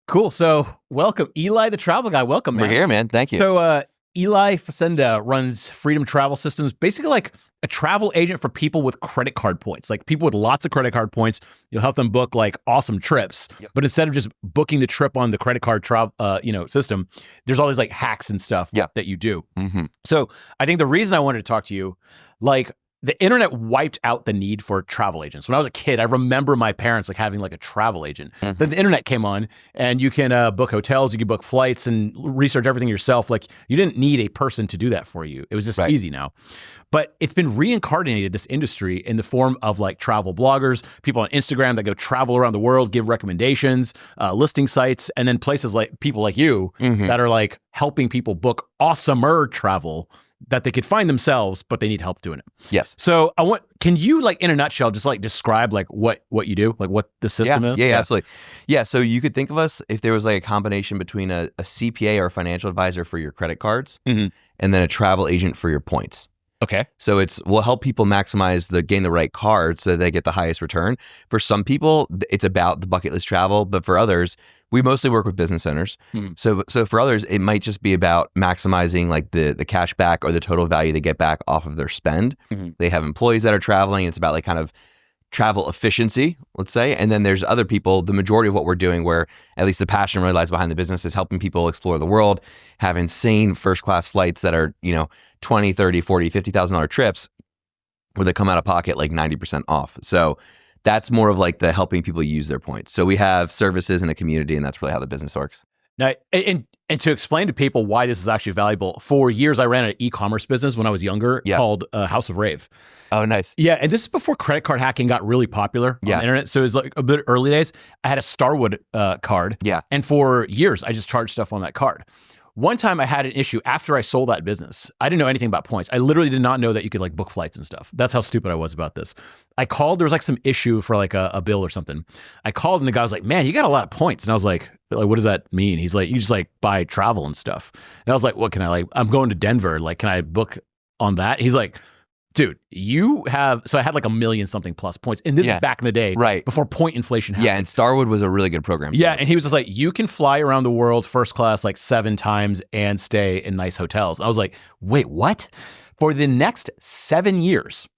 Cool. So welcome, Eli, the travel guy. Welcome, man. We're here, man. Thank you. So Eli Facenda runs Freedom Travel Systems, basically like a travel agent for people with credit card points, like people with lots of credit card points. You'll help them book like awesome trips, but instead of just booking the trip on the credit card system, there's all these like hacks and stuff that you do. Mm-hmm. So I think the reason I wanted to talk to you, like, the internet wiped out the need for travel agents. When I was a kid, I remember my parents like having like a travel agent. Mm-hmm. Then the internet came on and you can book hotels, you can book flights and research everything yourself. Like you didn't need a person to do that for you. It was just easy now. But it's been reincarnated, this industry, in the form of like travel bloggers, people on Instagram that go travel around the world, give recommendations, listing sites, and then places like people like you that are like helping people book awesomer travel that they could find themselves, but they need help doing it. Yes. So can you like in a nutshell, just like describe like what you do, like what the system is? Yeah, absolutely. Yeah. So you could think of us if there was like a combination between a CPA or a financial advisor for your credit cards and then a travel agent for your points. Okay. So we'll help people maximize gain the right card so that they get the highest return. For some people, it's about the bucket list travel, but for others, we mostly work with business owners. So for others, it might just be about maximizing like the cash back or the total value they get back off of their spend. They have employees that are traveling. It's about like kind of travel efficiency, let's say. And then there's other people, the majority of what we're doing, where at least the passion really lies behind the business, is helping people explore the world, have insane first-class flights that are, $20, $30, $40, $50,000 trips where they come out of pocket like 90% off. So that's more of like the helping people use their points. So we have services and a community, and that's really how the business works. Now, and to explain to people why this is actually valuable, for years I ran an e-commerce business when I was younger called House of Rave. Oh, nice. Yeah, and this is before credit card hacking got really popular on the internet. So it was like a bit early days. I had a Starwood card. Yeah. And for years, I just charged stuff on that card. One time I had an issue after I sold that business. I didn't know anything about points. I literally did not know that you could like book flights and stuff. That's how stupid I was about this. I called, there was like some issue for like a bill or something. I called and the guy was like, man, you got a lot of points. And I was like, what does that mean? He's like, you just like buy travel and stuff. And I was like, what can I like, I'm going to Denver. Like, can I book on that? He's like, dude, so I had like 1 million something plus points. And this is back in the day, before point inflation happened. Yeah, and Starwood was a really good program. Yeah, and he was just like, you can fly around the world first class like 7 times and stay in nice hotels. I was like, wait, what? For the next 7 years,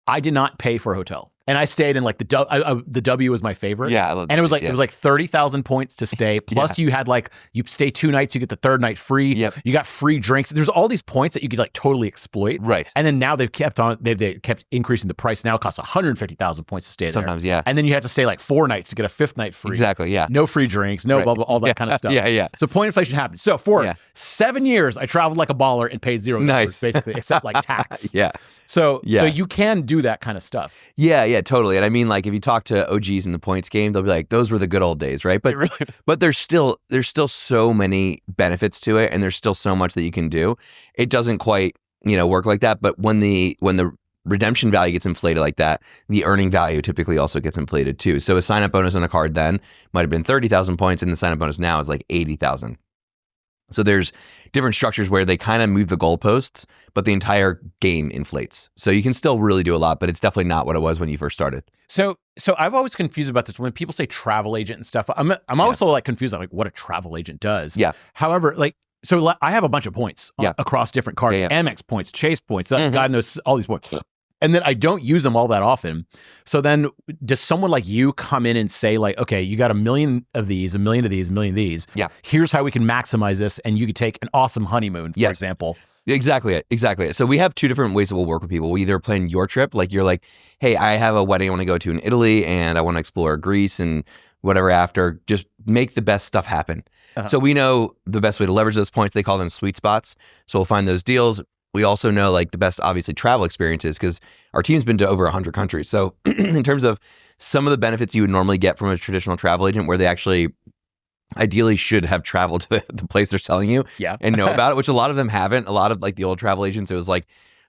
I did not pay for a hotel. And I stayed in like the W was my favorite. Yeah, I love and it was like 30,000 points to stay. Plus you had like, you stay 2 nights, you get the 3rd night free. Yep. You got free drinks. There's all these points that you could like totally exploit. Right. And then now they've kept increasing the price. Now it costs 150,000 points to stay there. Sometimes, yeah. And then you have to stay like 4 nights to get a 5th night free. Exactly, yeah. No free drinks, no blah, blah, all that kind of stuff. Yeah. So point inflation happened. So for 7 years, I traveled like a baller and paid $0 basically, except like tax. So you can do that kind of stuff. Yeah, totally. And I mean, like if you talk to OGs in the points game, they'll be like, those were the good old days, right? But but there's still so many benefits to it, and there's still so much that you can do. It doesn't quite, work like that. But when the redemption value gets inflated like that, the earning value typically also gets inflated too. So a sign-up bonus on a card then might have been 30,000 points, and the sign-up bonus now is like 80,000. So there's different structures where they kind of move the goalposts, but the entire game inflates. So you can still really do a lot, but it's definitely not what it was when you first started. So I've always confused about this. When people say travel agent and stuff, I'm also like confused like what a travel agent does. Yeah. However, so I have a bunch of points across different cards, Amex points, Chase points, God knows all these points. And then I don't use them all that often. So then does someone like you come in and say like, okay, you got 1 million of these, 1 million of these, 1 million of these. Yeah. Here's how we can maximize this. And you could take an awesome honeymoon, for example. Exactly. So we have 2 different ways that we'll work with people. We either plan your trip, like you're like, hey, I have a wedding I want to go to in Italy and I want to explore Greece and whatever after, just make the best stuff happen. So we know the best way to leverage those points. They call them sweet spots. So we'll find those deals. We also know like the best, obviously, travel experiences because our team's been to over 100 countries. So in terms of some of the benefits you would normally get from a traditional travel agent where they actually ideally should have traveled to the place they're selling you and know about it, which a lot of them haven't. A lot of like the old travel agents, it was like,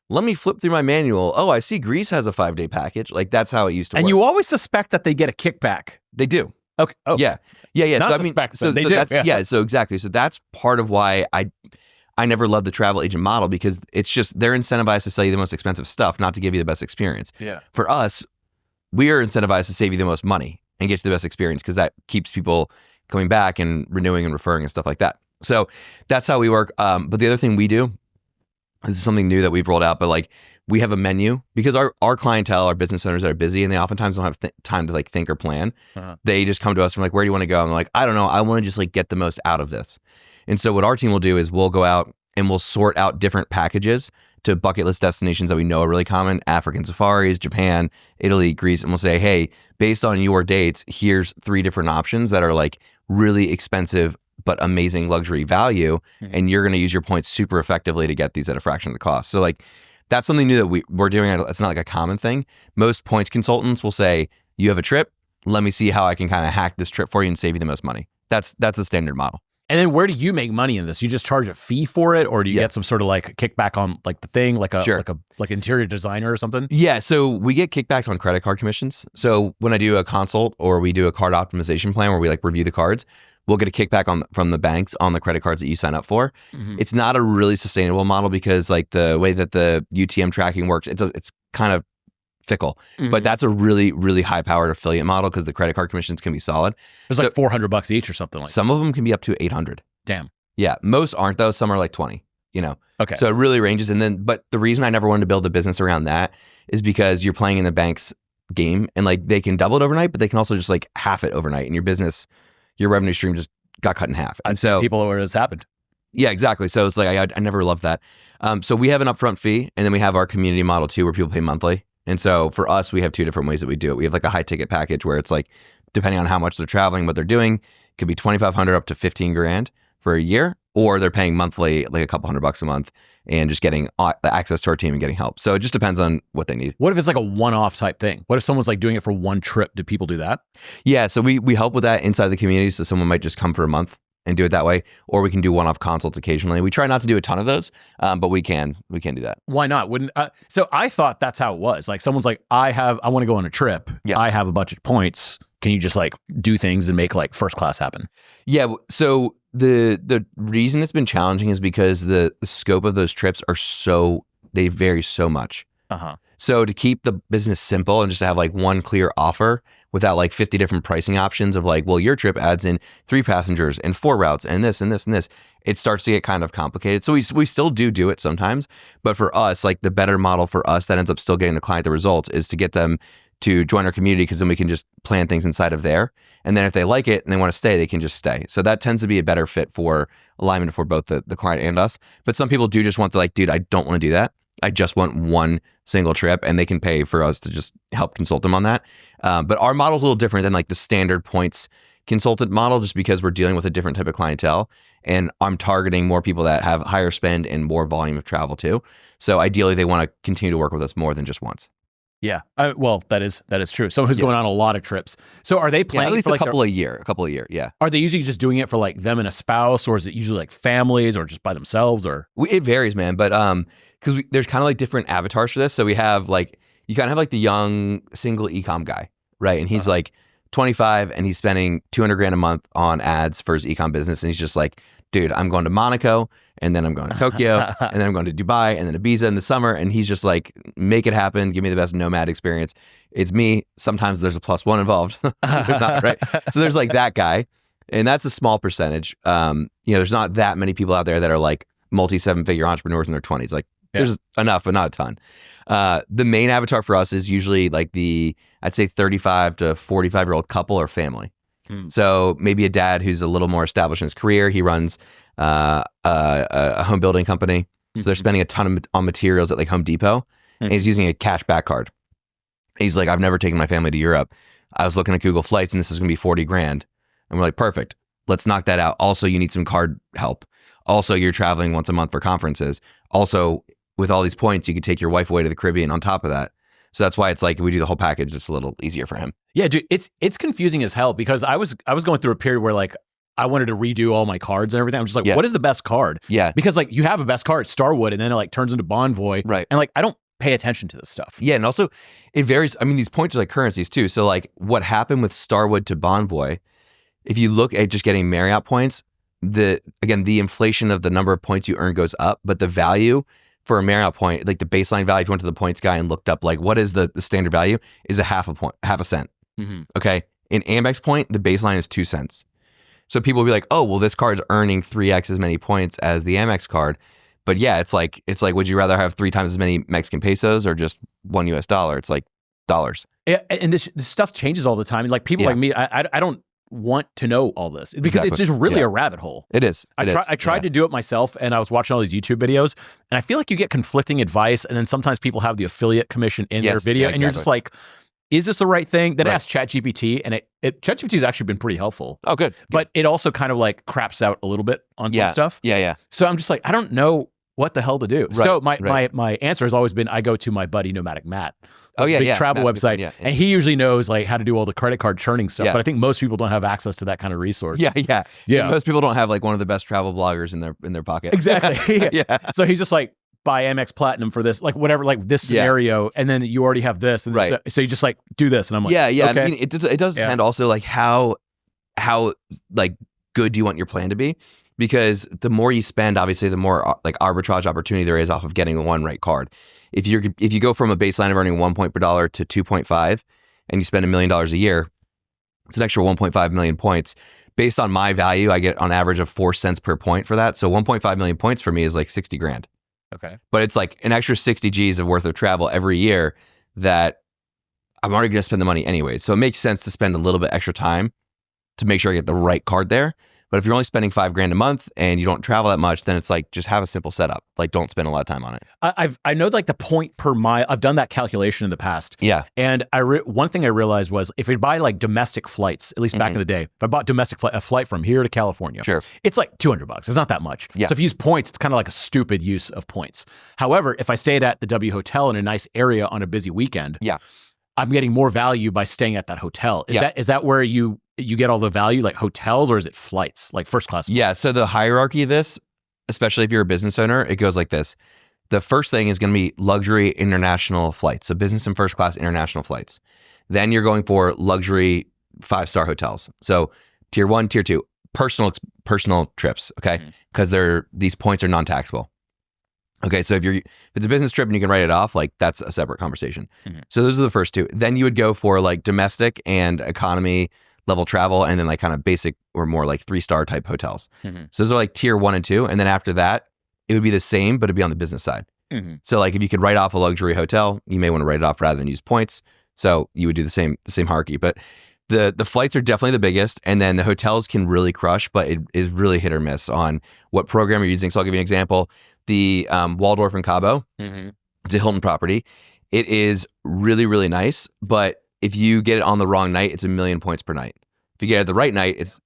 let me flip through my manual. Oh, I see Greece has a 5-day package. Like that's how it used to work. And you always suspect that they get a kickback. They do. Okay. Oh. Yeah. Not so, suspect, so they do. That's, so exactly. So that's part of why I never loved the travel agent model because it's just they're incentivized to sell you the most expensive stuff, not to give you the best experience. Yeah. For us, we are incentivized to save you the most money and get you the best experience because that keeps people coming back and renewing and referring and stuff like that. So that's how we work. But the other thing we do, this is something new that we've rolled out, but like we have a menu because our clientele are business owners that are busy and they oftentimes don't have time to like think or plan. They just come to us and like, where do you want to go? And they're like, I don't know. I want to just like get the most out of this. And so what our team will do is we'll go out and we'll sort out different packages to bucket list destinations that we know are really common, African safaris, Japan, Italy, Greece. And we'll say, hey, based on your dates, here's 3 different options that are like really expensive but amazing luxury value. And you're going to use your points super effectively to get these at a fraction of the cost. So like that's something new that we're doing. It's not like a common thing. Most points consultants will say, you have a trip. Let me see how I can kind of hack this trip for you and save you the most money. That's the standard model. And then where do you make money in this? You just charge a fee for it, or do you get some sort of like kickback on like the thing, like like interior designer or something? Yeah, so we get kickbacks on credit card commissions. So when I do a consult or we do a card optimization plan where we like review the cards, we'll get a kickback from the banks on the credit cards that you sign up for. It's not a really sustainable model because like the way that the UTM tracking works, it's kind of fickle. But that's a really, really high powered affiliate model because the credit card commissions can be solid. It's like $400 each or something like that. Some of them can be up to 800. Damn. Yeah. Most aren't though. Some are like 20, Okay. So it really ranges. But the reason I never wanted to build a business around that is because you're playing in the bank's game and like they can double it overnight, but they can also just like half it overnight and your business, your revenue stream just got cut in half. And so people where it's happened. Yeah, exactly. So it's like, I never loved that. So we have an upfront fee and then we have our community model too, where people pay monthly. And so for us, we have 2 different ways that we do it. We have like a high ticket package where it's like, depending on how much they're traveling, what they're doing, it could be $2,500 up to $15,000 for a year, or they're paying monthly, like a couple $100 a month and just getting access to our team and getting help. So it just depends on what they need. What if it's like a one-off type thing? What if someone's like doing it for one trip? Do people do that? Yeah. So we help with that inside the community. So someone might just come for a month and do it that way, or we can do one-off consults occasionally. We try not to do a ton of those, but we can do that. Why not? So I thought that's how it was. Like someone's like, I want to go on a trip. Yeah. I have a bunch of points. Can you just like do things and make like first class happen? Yeah. So the reason it's been challenging is because the scope of those trips they vary so much. So to keep the business simple and just to have like one clear offer without like 50 different pricing options of like, well, your trip adds in 3 passengers and 4 routes and this and this and this, it starts to get kind of complicated. So we still do it sometimes, but for us, like the better model for us that ends up still getting the client the results is to get them to join our community, because then we can just plan things inside of there. And then if they like it and they want to stay, they can just stay. So that tends to be a better fit for alignment for both the client and us. But some people do just want to like, dude, I don't want to do that. I just want one single trip, and they can pay for us to just help consult them on that. But our model is a little different than like the standard points consultant model, just because we're dealing with a different type of clientele. And I'm targeting more people that have higher spend and more volume of travel too. So ideally, they want to continue to work with us more than just once. Yeah. Well, that is true. Someone who's going on a lot of trips. So are they planning at least for like a couple a year? Yeah. Are they usually just doing it for like them and a spouse, or is it usually like families, or just by themselves? Or it varies, man. But because there's kind of like different avatars for this. So we have like, you kind of have like the young single e-com guy, right? And he's like 25 and he's spending $200,000 a month on ads for his e-com business. And he's just like, dude, I'm going to Monaco, and then I'm going to Tokyo, and then I'm going to Dubai, and then Ibiza in the summer. And he's just like, make it happen. Give me the best Nomad experience. It's me. Sometimes there's a +1 involved. There's not, right? So there's like that guy, and that's a small percentage. There's not that many people out there that are like multi-7-figure entrepreneurs in their 20s. Like there's enough, but not a ton. The main avatar for us is usually like I'd say 35 to 45-year-old couple or family. So maybe a dad who's a little more established in his career. He runs a home building company. So they're spending a ton on materials at like Home Depot. And he's using a cash back card. He's like, I've never taken my family to Europe. I was looking at Google Flights and this is going to be $40,000. And we're like, perfect. Let's knock that out. Also, you need some card help. Also, you're traveling once a month for conferences. Also, with all these points, you could take your wife away to the Caribbean on top of that. So that's why it's like, if we do the whole package, it's a little easier for him. Yeah, dude, it's confusing as hell, because I was going through a period where like I wanted to redo all my cards and everything. I'm just like, what is the best card? Yeah. Because like you have a best card, Starwood, and then it like turns into Bonvoy. Right. And like I don't pay attention to this stuff. Yeah, and also it varies. I mean, these points are like currencies too. So like what happened with Starwood to Bonvoy, if you look at just getting Marriott points, the inflation of the number of points you earn goes up, but the value for a Marriott point, like the baseline value, if you went to the points guy and looked up like what is the standard value, is half a cent. Okay. In Amex point, the baseline is 2 cents. So people will be like, oh, well, this card's earning 3x as many points as the Amex card. But yeah, it's like, would you rather have 3 times as many Mexican pesos or just $1 US? It's like dollars. And this stuff changes all the time. Like people like me, I don't want to know all this because it's just really a rabbit hole. It is. I tried to do it myself, and I was watching all these YouTube videos, and I feel like you get conflicting advice, and then sometimes people have the affiliate commission in their video, and you're just like, is this the right thing? Then I asked ChatGPT, and ChatGPT has actually been pretty helpful. Oh, good. But it also kind of like craps out a little bit on some stuff. Yeah. So I'm just like, I don't know what the hell to do. Right, so my answer has always been, I go to my buddy Nomadic Matt. Big travel website, and he usually knows like how to do all the credit card churning stuff. But I think most people don't have access to that kind of resource. Yeah. Most people don't have like one of the best travel bloggers in their pocket. Exactly. Yeah. So he's just like, buy Amex Platinum for this, like whatever, like this scenario, and then you already have this, and so you just like do this, and I'm like, okay. I mean, it does depend also like how like good do you want your plan to be. Because the more you spend, obviously, the more like arbitrage opportunity there is off of getting one right card. If you go from a baseline of earning 1 point per dollar to 2.5, and you spend $1 million a year, it's an extra 1.5 million points. Based on my value, I get on average of 4 cents per point for that. So 1.5 million points for me is like 60 grand. Okay, but it's like an extra 60 G's of worth of travel every year that I'm already going to spend the money anyway. So it makes sense to spend a little bit extra time to make sure I get the right card there. But if you're only spending $5,000 a month and you don't travel that much, then it's like, just have a simple setup. Like, don't spend a lot of time on it. I know like the point per mile. I've done that calculation in the past. Yeah. And one thing I realized was if we buy like domestic flights, at least back in the day, if I bought a flight from here to California, it's like $200. It's not that much. Yeah. So if you use points, it's kind of like a stupid use of points. However, if I stayed at the W Hotel in a nice area on a busy weekend, I'm getting more value by staying at that hotel. Is that where you get all the value, like hotels, or is it flights, like first class? Yeah. So the hierarchy of this, especially if you're a business owner, it goes like this. The first thing is going to be luxury international flights. So business and first class international flights. Then you're going for luxury 5-star hotels. So tier 1, tier 2, personal trips. Okay. Because these points are non-taxable. Okay, so if it's a business trip and you can write it off, like that's a separate conversation. So those are the first two. Then you would go for like domestic and economy level travel, and then like kind of basic or more like 3-star type hotels. So those are like tier 1 and 2. And then after that, it would be the same, but it'd be on the business side. So like if you could write off a luxury hotel, you may want to write it off rather than use points. So you would do the same hierarchy. But the flights are definitely the biggest, and then the hotels can really crush, but it is really hit or miss on what program you're using. So I'll give you an example. The Waldorf in Cabo, it's a Hilton property. It is really, really nice, but if you get it on the wrong night, it's 1 million points per night. If you get it the right night, it's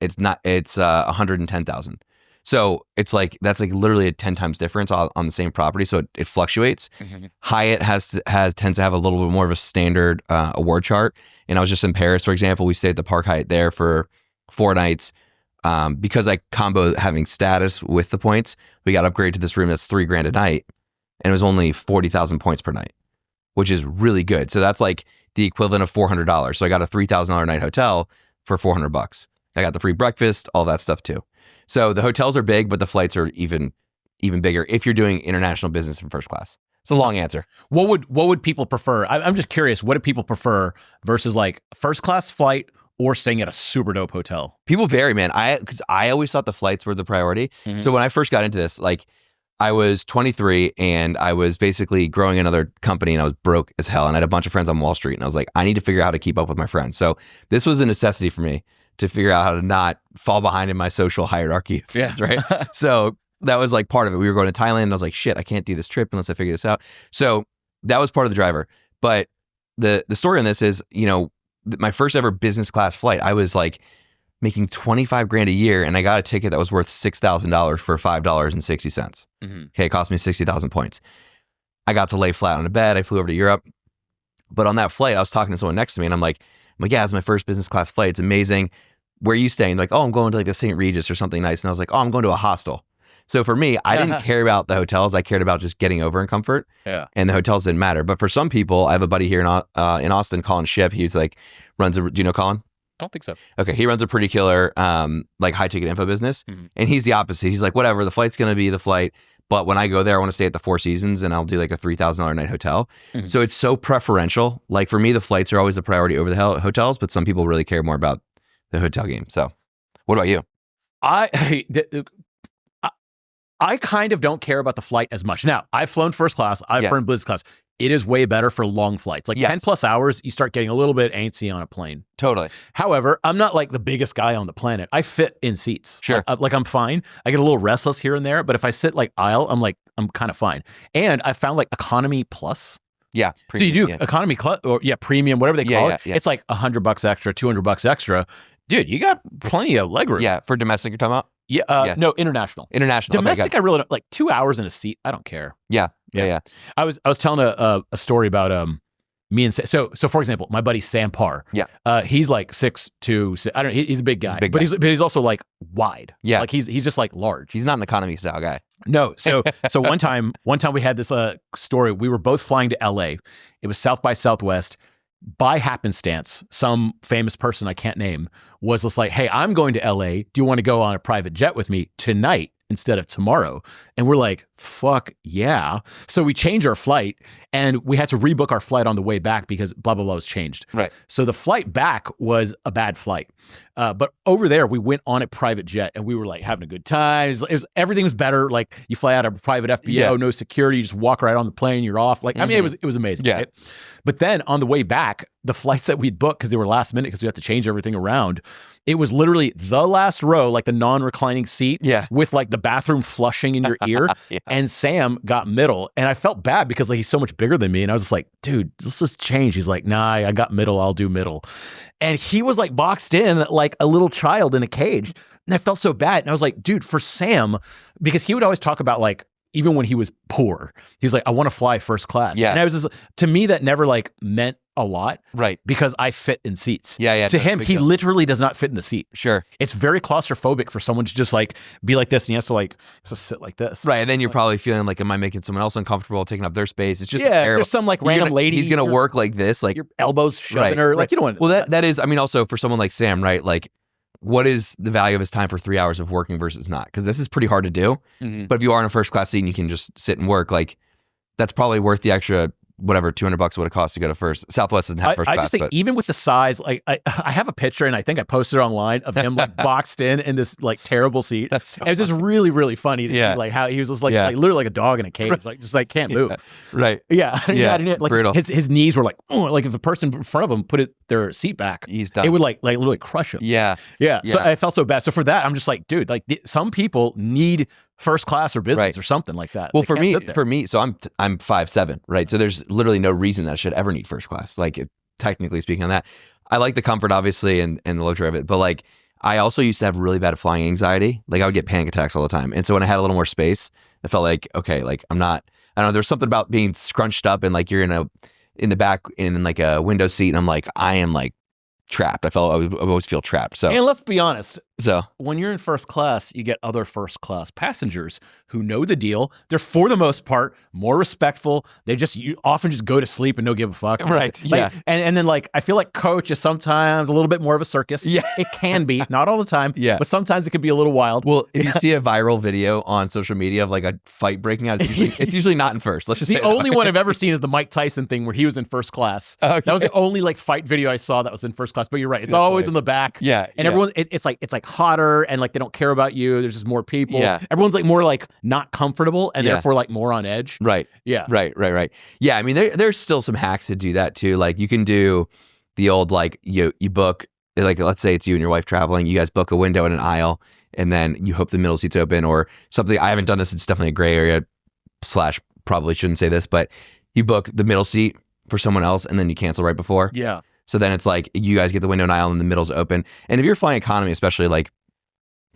110,000. So it's like that's like literally a 10 times difference on the same property. So it fluctuates. Hyatt tends to have a little bit more of a standard award chart. And I was just in Paris, for example. We stayed at the Park Hyatt there for 4 nights. Because I combo having status with the points, we got upgraded to this room that's $3,000 a night, and it was only 40,000 points per night, which is really good. So that's like the equivalent of $400. So I got a $3,000 a night hotel for $400. I got the free breakfast, all that stuff too. So the hotels are big, but the flights are even bigger if you're doing international business in first class. It's a long answer. What would people prefer? I'm just curious. What do people prefer versus like first class flight or staying at a super dope hotel? People vary, man. Because I always thought the flights were the priority. So when I first got into this, like I was 23 and I was basically growing another company and I was broke as hell. And I had a bunch of friends on Wall Street and I was like, I need to figure out how to keep up with my friends. So this was a necessity for me to figure out how to not fall behind in my social hierarchy of friends, right? So that was like part of it. We were going to Thailand and I was like, shit, I can't do this trip unless I figure this out. So that was part of the driver. But the story on this is, my first ever business class flight, I was like making $25,000 a year, and I got a ticket that was worth $6,000 for $5.60. Okay, it cost me 60,000 points. I got to lay flat on a bed. I flew over to Europe, but on that flight, I was talking to someone next to me, and I'm like, yeah, it's my first business class flight. It's amazing. Where are you staying? They're like, oh, I'm going to like the St. Regis or something nice. And I was like, oh, I'm going to a hostel. So for me, I didn't care about the hotels. I cared about just getting over in comfort. And the hotels didn't matter. But for some people, I have a buddy here in Austin, Colin Ship. He's like, do you know Colin? I don't think so. Okay. He runs a pretty killer, like high ticket info business. And he's the opposite. He's like, whatever, the flight's going to be the flight. But when I go there, I want to stay at the Four Seasons and I'll do like a $3,000 a night hotel. So it's so preferential. Like for me, the flights are always the priority over the hotels, but some people really care more about the hotel game. So what about you? I kind of don't care about the flight as much. Now, I've flown first class. I've flown business class. It is way better for long flights. Like 10 plus hours, you start getting a little bit antsy on a plane. Totally. However, I'm not like the biggest guy on the planet. I fit in seats. Sure. Like I'm fine. I get a little restless here and there, but if I sit like aisle, I'm kind of fine. And I found like economy plus. Yeah. Premium, do you do economy or premium, whatever they call it? Yeah. It's like $100 extra, $200 extra. Dude, you got plenty of legroom. Yeah. For domestic, you're talking about? No, international. Okay, Domestic, I really don't, like 2 hours in a seat. I don't care. Yeah. I was telling a story about me and so for example, my buddy Sam Parr. Yeah. He's like 6'2". I don't know. He's a big guy, but he's also like wide. Yeah. Like he's just like large. He's not an economy style guy. No. So one time we had this story. We were both flying to LA. It was South by Southwest. By happenstance, some famous person I can't name was just like, hey, I'm going to LA. Do you want to go on a private jet with me tonight instead of tomorrow? And we're like, fuck yeah. So we changed our flight and we had to rebook our flight on the way back because blah, blah, blah was changed. Right. So the flight back was a bad flight. But over there, we went on a private jet and we were like having a good time. Everything was better. Like you fly out of a private FBO, no security, you just walk right on the plane, you're off. Like, I mean, it was amazing. Yeah. Right? But then on the way back, the flights that we'd booked, because they were last minute, because we had to change everything around, it was literally the last row, like the non-reclining seat with like the bathroom flushing in your ear. And Sam got middle. And I felt bad because like he's so much bigger than me. And I was just like, dude, let's just change. He's like, nah, I got middle. I'll do middle. And he was like boxed in like a little child in a cage. And I felt so bad. And I was like, dude, for Sam, because he would always talk about like, even when he was poor, he was like, I want to fly first class. Yeah. And I was just, to me, that never like meant a lot. Right. Because I fit in seats. Yeah. To him, he literally does not fit in the seat. Sure. It's very claustrophobic for someone to just like be like this and he has to like just sit like this. Right. And then you're probably feeling like, am I making someone else uncomfortable, taking up their space? It's just there's some like random lady. He's going to work like this. Like your elbows shoving her. Like you don't want to. Well, that is, I mean, also for someone like Sam, right? Like, what is the value of his time for 3 hours of working versus not? Because this is pretty hard to do. Mm-hmm. But if you are in a first class seat and you can just sit and work, like that's probably worth the extra, whatever, $200 would it cost to go to first. Southwest doesn't have first class. I just think even with the size, like I have a picture and I think I posted it online of him like boxed in this like terrible seat. That's so it was just really, really funny to see like how he was just like literally like a dog in a cage, like just like can't move. Right. Yeah. Like brutal. His knees were like, oh, like if the person in front of him put their seat back, he's done. It would like literally crush him. Yeah. So I felt so bad. So for that, I'm just like, dude, like some people need first class or business or something like that. Well, for me, so I'm 5'7", right? So there's literally no reason that I should ever need first class. Like technically speaking on that, I like the comfort obviously and the luxury of it, but like I also used to have really bad flying anxiety. Like I would get panic attacks all the time. And so when I had a little more space, I felt like, okay, like I don't know, there's something about being scrunched up and like you're in the back in like a window seat and I'm like, I am like trapped. I always feel trapped. So, and let's be honest. So when you're in first class, you get other first class passengers who know the deal. They're for the most part more respectful. They often just go to sleep and don't give a fuck. Right. Like, and then like I feel like coach is sometimes a little bit more of a circus. Yeah. It can be, not all the time. Yeah. But sometimes it can be a little wild. Well, if you see a viral video on social media of like a fight breaking out, it's usually not in first. Let's just say the only one I've ever seen is the Mike Tyson thing where he was in first class. Okay. That was the only like fight video I saw that was in first class. But you're right. It's always in the back. Yeah. And everyone, it's like hotter and like they don't care about you. There's just more people. Yeah. Everyone's like more like not comfortable and therefore like more on edge. Right. Yeah. Right. Yeah. I mean, there's still some hacks to do that too. Like you can do the old like you book, like let's say it's you and your wife traveling. You guys book a window in an aisle and then you hope the middle seat's open or something. I haven't done this. It's definitely a gray area / probably shouldn't say this, but you book the middle seat for someone else and then you cancel right before. Yeah. So then it's like you guys get the window and aisle and the middle's open. And if you're flying economy, especially like,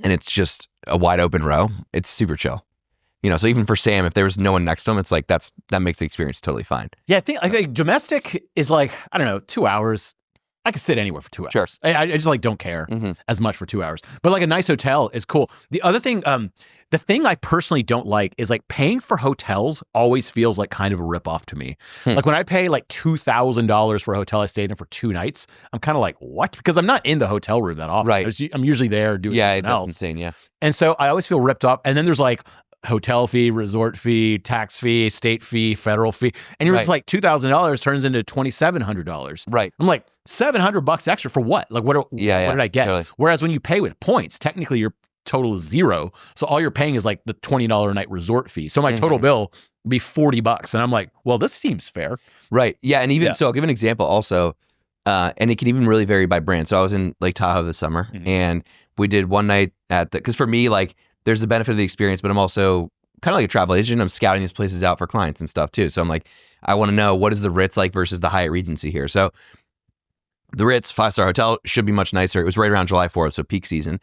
and it's just a wide open row, it's super chill. So even for Sam, if there was no one next to him, it's like that makes the experience totally fine. Yeah, I think domestic is like, I don't know, 2 hours. I could sit anywhere for 2 hours. Sure. I just like don't care as much for 2 hours. But like a nice hotel is cool. The other thing, the thing I personally don't like is like paying for hotels always feels like kind of a ripoff to me. Like when I pay like $2,000 for a hotel I stayed in for 2 nights, I'm kind of like, what? Because I'm not in the hotel room that often. Right. I'm usually there doing something else. That's insane. Yeah. And so I always feel ripped off. And then there's like hotel fee, resort fee, tax fee, state fee, federal fee. And you're just like $2,000 turns into $2,700. Right. I'm like $700 extra for what? Like what did I get? Totally. Whereas when you pay with points, technically you're total is zero. So all you're paying is like the $20 a night resort fee. So my total bill would be $40. And I'm like, well, this seems fair. Right. Yeah. And even so, I'll give an example also. And it can even really vary by brand. So I was in Lake Tahoe this summer and we did one night because for me, like there's the benefit of the experience, but I'm also kind of like a travel agent. I'm scouting these places out for clients and stuff too. So I'm like, I want to know what is the Ritz like versus the Hyatt Regency here. So the Ritz 5-star hotel should be much nicer. It was right around July 4th, so peak season.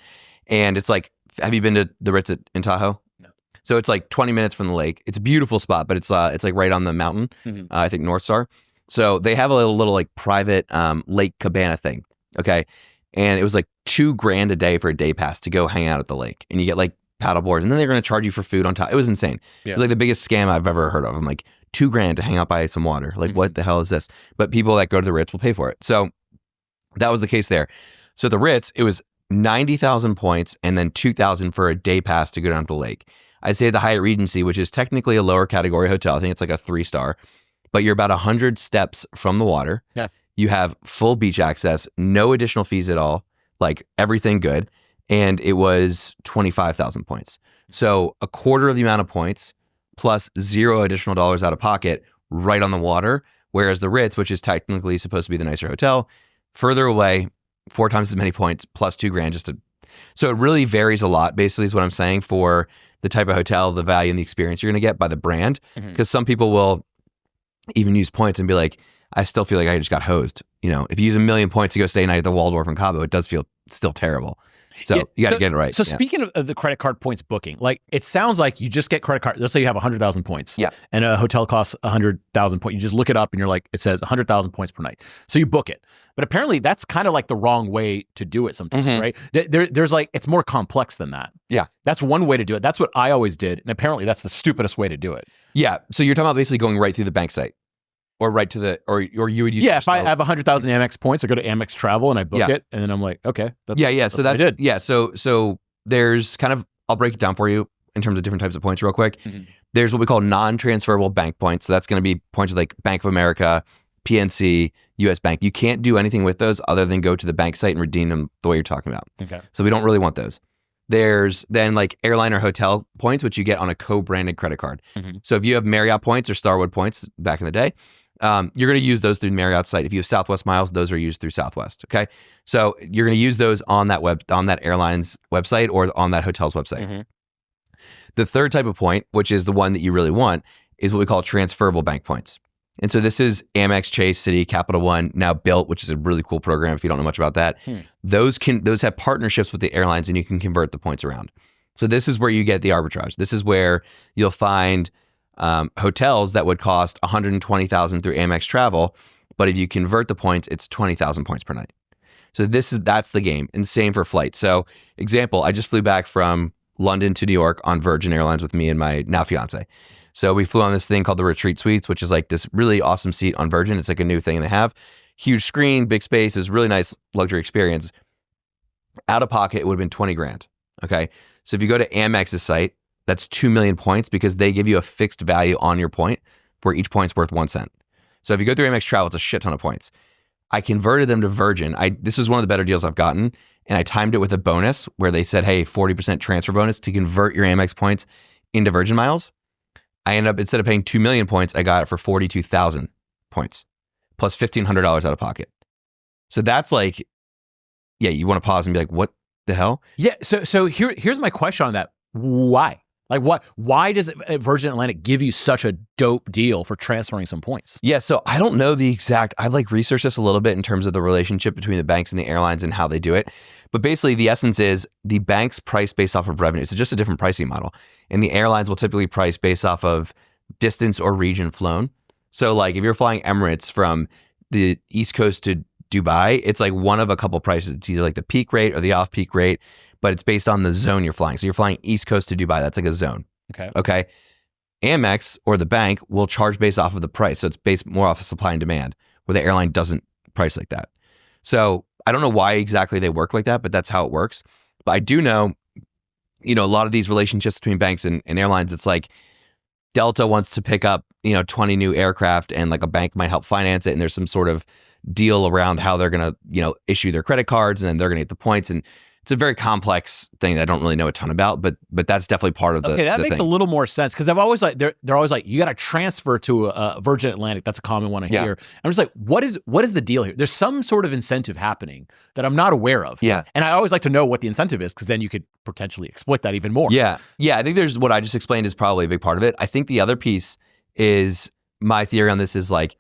And it's like, have you been to the Ritz in Tahoe? No. So it's like 20 minutes from the lake. It's a beautiful spot, but it's like right on the mountain. I think North Star. So they have a little like private lake cabana thing. Okay. And it was like $2,000 a day for a day pass to go hang out at the lake. And you get like paddle boards and then they're going to charge you for food on top. It was insane. It was like the biggest scam I've ever heard of. I'm like, $2,000 to hang out by some water. Like what the hell is this? But people that go to the Ritz will pay for it. So that was the case there. So the Ritz, it was 90,000 points and then 2,000 for a day pass to go down to the lake. I'd say the Hyatt Regency, which is technically a lower category hotel. I think it's like a 3-star, but you're about 100 steps from the water. Yeah. You have full beach access, no additional fees at all, like everything good. And it was 25,000 points. So a quarter of the amount of points plus $0 additional dollars out of pocket right on the water. Whereas the Ritz, which is technically supposed to be the nicer hotel, further away, 4 times as many points plus $2,000 so it really varies a lot, basically is what I'm saying, for the type of hotel, the value and the experience you're going to get by the brand. Because some people will even use points and be like, I still feel like I just got hosed. You know, if you use 1 million points to go stay a night at the Waldorf in Cabo, it does feel still terrible. So you got to get it right. So speaking of the credit card points booking, like it sounds like you just get credit card. Let's say you have 100,000 points. Yeah. And a hotel costs 100,000 points. You just look it up and you're like, it says 100,000 points per night. So you book it. But apparently that's kind of like the wrong way to do it sometimes, right? There's like, it's more complex than that. Yeah. That's one way to do it. That's what I always did. And apparently that's the stupidest way to do it. Yeah. So you're talking about basically going right through the bank site. Or right to the, or you would use. Yeah, if I have 100,000 Amex points, I go to Amex Travel and I book it, and then I'm like, okay, that's So that's what I did. Yeah, so there's kind of, I'll break it down for you in terms of different types of points real quick. There's what we call non-transferable bank points. So that's going to be points with like Bank of America, PNC, US Bank. You can't do anything with those other than go to the bank site and redeem them the way you're talking about. Okay. So we don't really want those. There's then like airline or hotel points, which you get on a co-branded credit card. So if you have Marriott points or Starwood points back in the day, you're going to use those through the Marriott site. If you have Southwest miles, those are used through Southwest. Okay, so you're going to use those on that airline's website or on that hotel's website. The third type of point, which is the one that you really want, is what we call transferable bank points. And so this is Amex, Chase, Citi, Capital One, now Built, which is a really cool program. If you don't know much about that, those have partnerships with the airlines, and you can convert the points around. So this is where you get the arbitrage. This is where you'll find hotels that would cost $120,000 through Amex Travel, but if you convert the points, it's 20,000 points per night. So that's the game. And same for flights. So example, I just flew back from London to New York on Virgin Airlines with me and my now fiance. So we flew on this thing called the Retreat Suites, which is like this really awesome seat on Virgin. It's like a new thing they have. Huge screen, big space, is really nice luxury experience. Out of pocket, it would have been $20,000. Okay. So if you go to Amex's site, that's 2 million points because they give you a fixed value on your point where each point's worth 1 cent. So if you go through Amex Travel, it's a shit ton of points. I converted them to Virgin. This was one of the better deals I've gotten. And I timed it with a bonus where they said, hey, 40% transfer bonus to convert your Amex points into Virgin miles. I ended up, instead of paying 2 million points, I got it for 42,000 points plus $1,500 out of pocket. So that's like, yeah, you want to pause and be like, what the hell? Yeah. So here's my question on that. Why? Like what? Why does Virgin Atlantic give you such a dope deal for transferring some points? Yeah, so I don't know the exact. I've like researched this a little bit in terms of the relationship between the banks and the airlines and how they do it. But basically, the essence is the banks price based off of revenue. It's just a different pricing model, and the airlines will typically price based off of distance or region flown. So, like if you're flying Emirates from the East Coast to Dubai, it's like one of a couple prices. It's either like the peak rate or the off-peak rate, but it's based on the zone you're flying. So you're flying East Coast to Dubai. That's like a zone. Okay. Amex or the bank will charge based off of the price. So it's based more off of supply and demand, where the airline doesn't price like that. So I don't know why exactly they work like that, but that's how it works. But I do know, a lot of these relationships between banks and airlines, it's like Delta wants to pick up, 20 new aircraft, and like a bank might help finance it. And there's some sort of deal around how they're going to, issue their credit cards, and then they're going to get the points. And It's a very complex thing that I don't really know a ton about, but that's definitely part of the. Okay, that the makes thing. a little more sense because I've always like they're always like you got to transfer to a Virgin Atlantic. That's a common one I hear. I'm just like, what is the deal here? There's some sort of incentive happening that I'm not aware of. Yeah, and I always like to know what the incentive is because then you could potentially exploit that even more. Yeah. I think there's what I just explained is probably a big part of it. I think the other piece is my theory on this is like,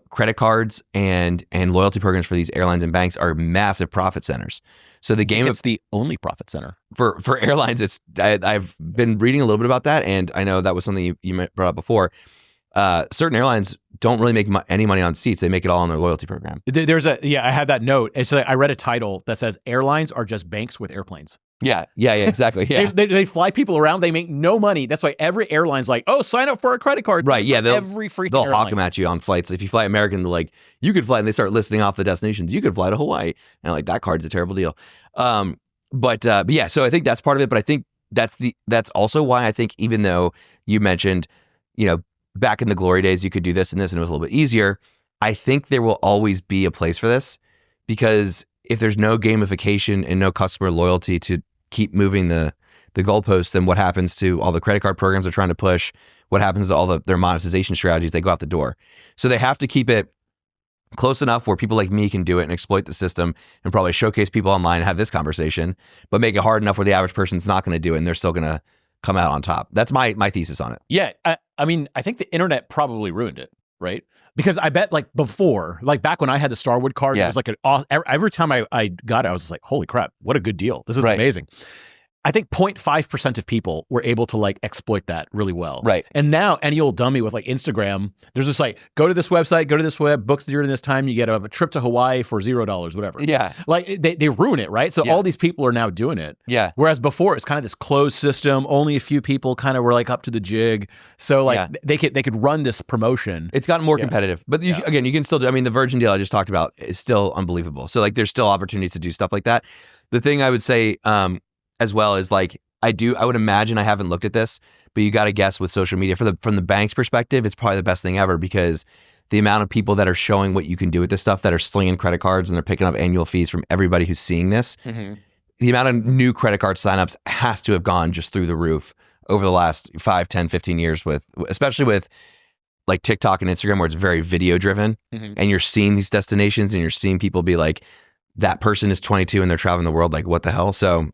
credit cards and loyalty programs for these airlines and banks are massive profit centers. So the game it's the only profit center for airlines. I've been reading a little bit about that, and I know that was something you brought up before. Certain airlines don't really make any money on seats; they make it all on their loyalty program. I had that note. And so I read a title that says airlines are just banks with airplanes. Yeah, exactly. Yeah, they fly people around. They make no money. That's why every airline's like, oh, sign up for a credit card. Right? Yeah, they'll airline. hawk them at you on flights. If you fly American, they're like, you could fly, and they start listing off the destinations. You could fly to Hawaii, and like that card's a terrible deal. But yeah, so I think that's part of it. But I think that's also why I think even though you mentioned, back in the glory days, you could do this and this, and it was a little bit easier. I think there will always be a place for this because if there's no gamification and no customer loyalty to keep moving the goalposts, then what happens to all the credit card programs they're trying to push? What happens to all their monetization strategies? They go out the door. So they have to keep it close enough where people like me can do it and exploit the system and probably showcase people online and have this conversation, but make it hard enough where the average person's not going to do it and they're still going to come out on top. That's my thesis on it. Yeah. I mean, I think the internet probably ruined it. Right? Because I bet like before, like back when I had the Starwood card, it was like every time I got it, I was just like, holy crap, what a good deal. This is amazing. I think 0.5% of people were able to like exploit that really well. Right. And now any old dummy with like Instagram, there's just like, go to this website, go to this web, book during this time, you get a trip to Hawaii for $0, whatever. Yeah. Like they ruin it, right? So all these people are now doing it. Yeah. Whereas before it's kind of this closed system, only a few people kind of were like up to the jig. So like they could run this promotion. It's gotten more competitive. But again, you can still do, I mean, the Virgin deal I just talked about is still unbelievable. So like there's still opportunities to do stuff like that. The thing I would say, as well as like I would imagine, I haven't looked at this, but you got to guess with social media from the bank's perspective, it's probably the best thing ever because the amount of people that are showing what you can do with this stuff that are slinging credit cards and they're picking up annual fees from everybody who's seeing this, the amount of new credit card signups has to have gone just through the roof over the last 5, 10, 15 years especially with like TikTok and Instagram where it's very video driven and you're seeing these destinations and you're seeing people be like, that person is 22 and they're traveling the world. Like what the hell? So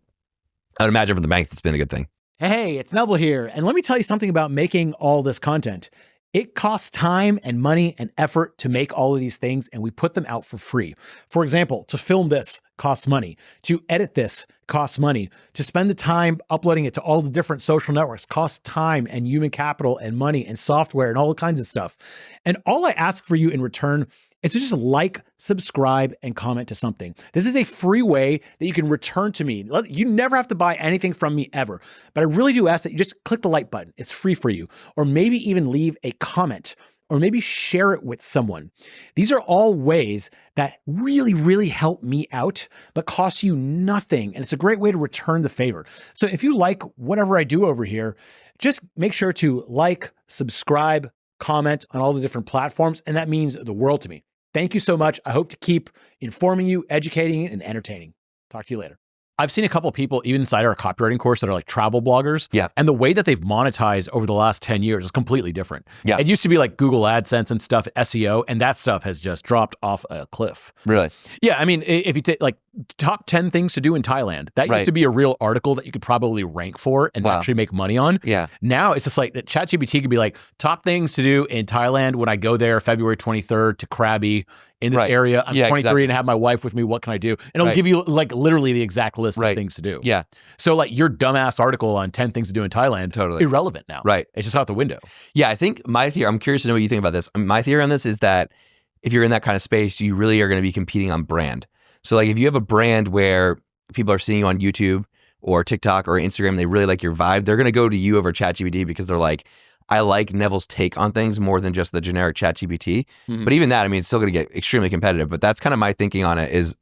I would imagine for the banks, it's been a good thing. Hey, it's Neville here. And let me tell you something about making all this content. It costs time and money and effort to make all of these things, and we put them out for free. For example, to film this costs money. To edit this costs money. To spend the time uploading it to all the different social networks costs time and human capital and money and software and all kinds of stuff. And all I ask for you in return is to just like, subscribe, and comment to something. This is a free way that you can return to me. You never have to buy anything from me ever, but I really do ask that you just click the like button. It's free for you. Or maybe even leave a comment or maybe share it with someone. These are all ways that really, really help me out, but cost you nothing. And it's a great way to return the favor. So if you like whatever I do over here, just make sure to like, subscribe, comment on all the different platforms. And that means the world to me. Thank you so much. I hope to keep informing you, educating, and entertaining. Talk to you later. I've seen a couple of people, even inside our copywriting course, that are like travel bloggers. Yeah. And the way that they've monetized over the last 10 years is completely different. Yeah. It used to be like Google AdSense and stuff, SEO, and that stuff has just dropped off a cliff. Really? Yeah. I mean, if you take like top 10 things to do in Thailand, that used to be a real article that you could probably rank for and actually make money on. Yeah. Now it's just like that ChatGPT could be like top things to do in Thailand when I go there February 23rd to Krabi in this area. I'm 23 and have my wife with me. What can I do? And it'll give you like literally the exact list of things to do. Yeah. So like your dumbass article on 10 things to do in Thailand, irrelevant now. Right. It's just out the window. Yeah. I think my theory, I'm curious to know what you think about this. My theory on this is that if you're in that kind of space, you really are going to be competing on brand. So like if you have a brand where people are seeing you on YouTube or TikTok or Instagram, and they really like your vibe, they're going to go to you over ChatGPT because they're like, I like Neville's take on things more than just the generic ChatGPT. But even that, I mean, it's still going to get extremely competitive. But that's kind of my thinking on it is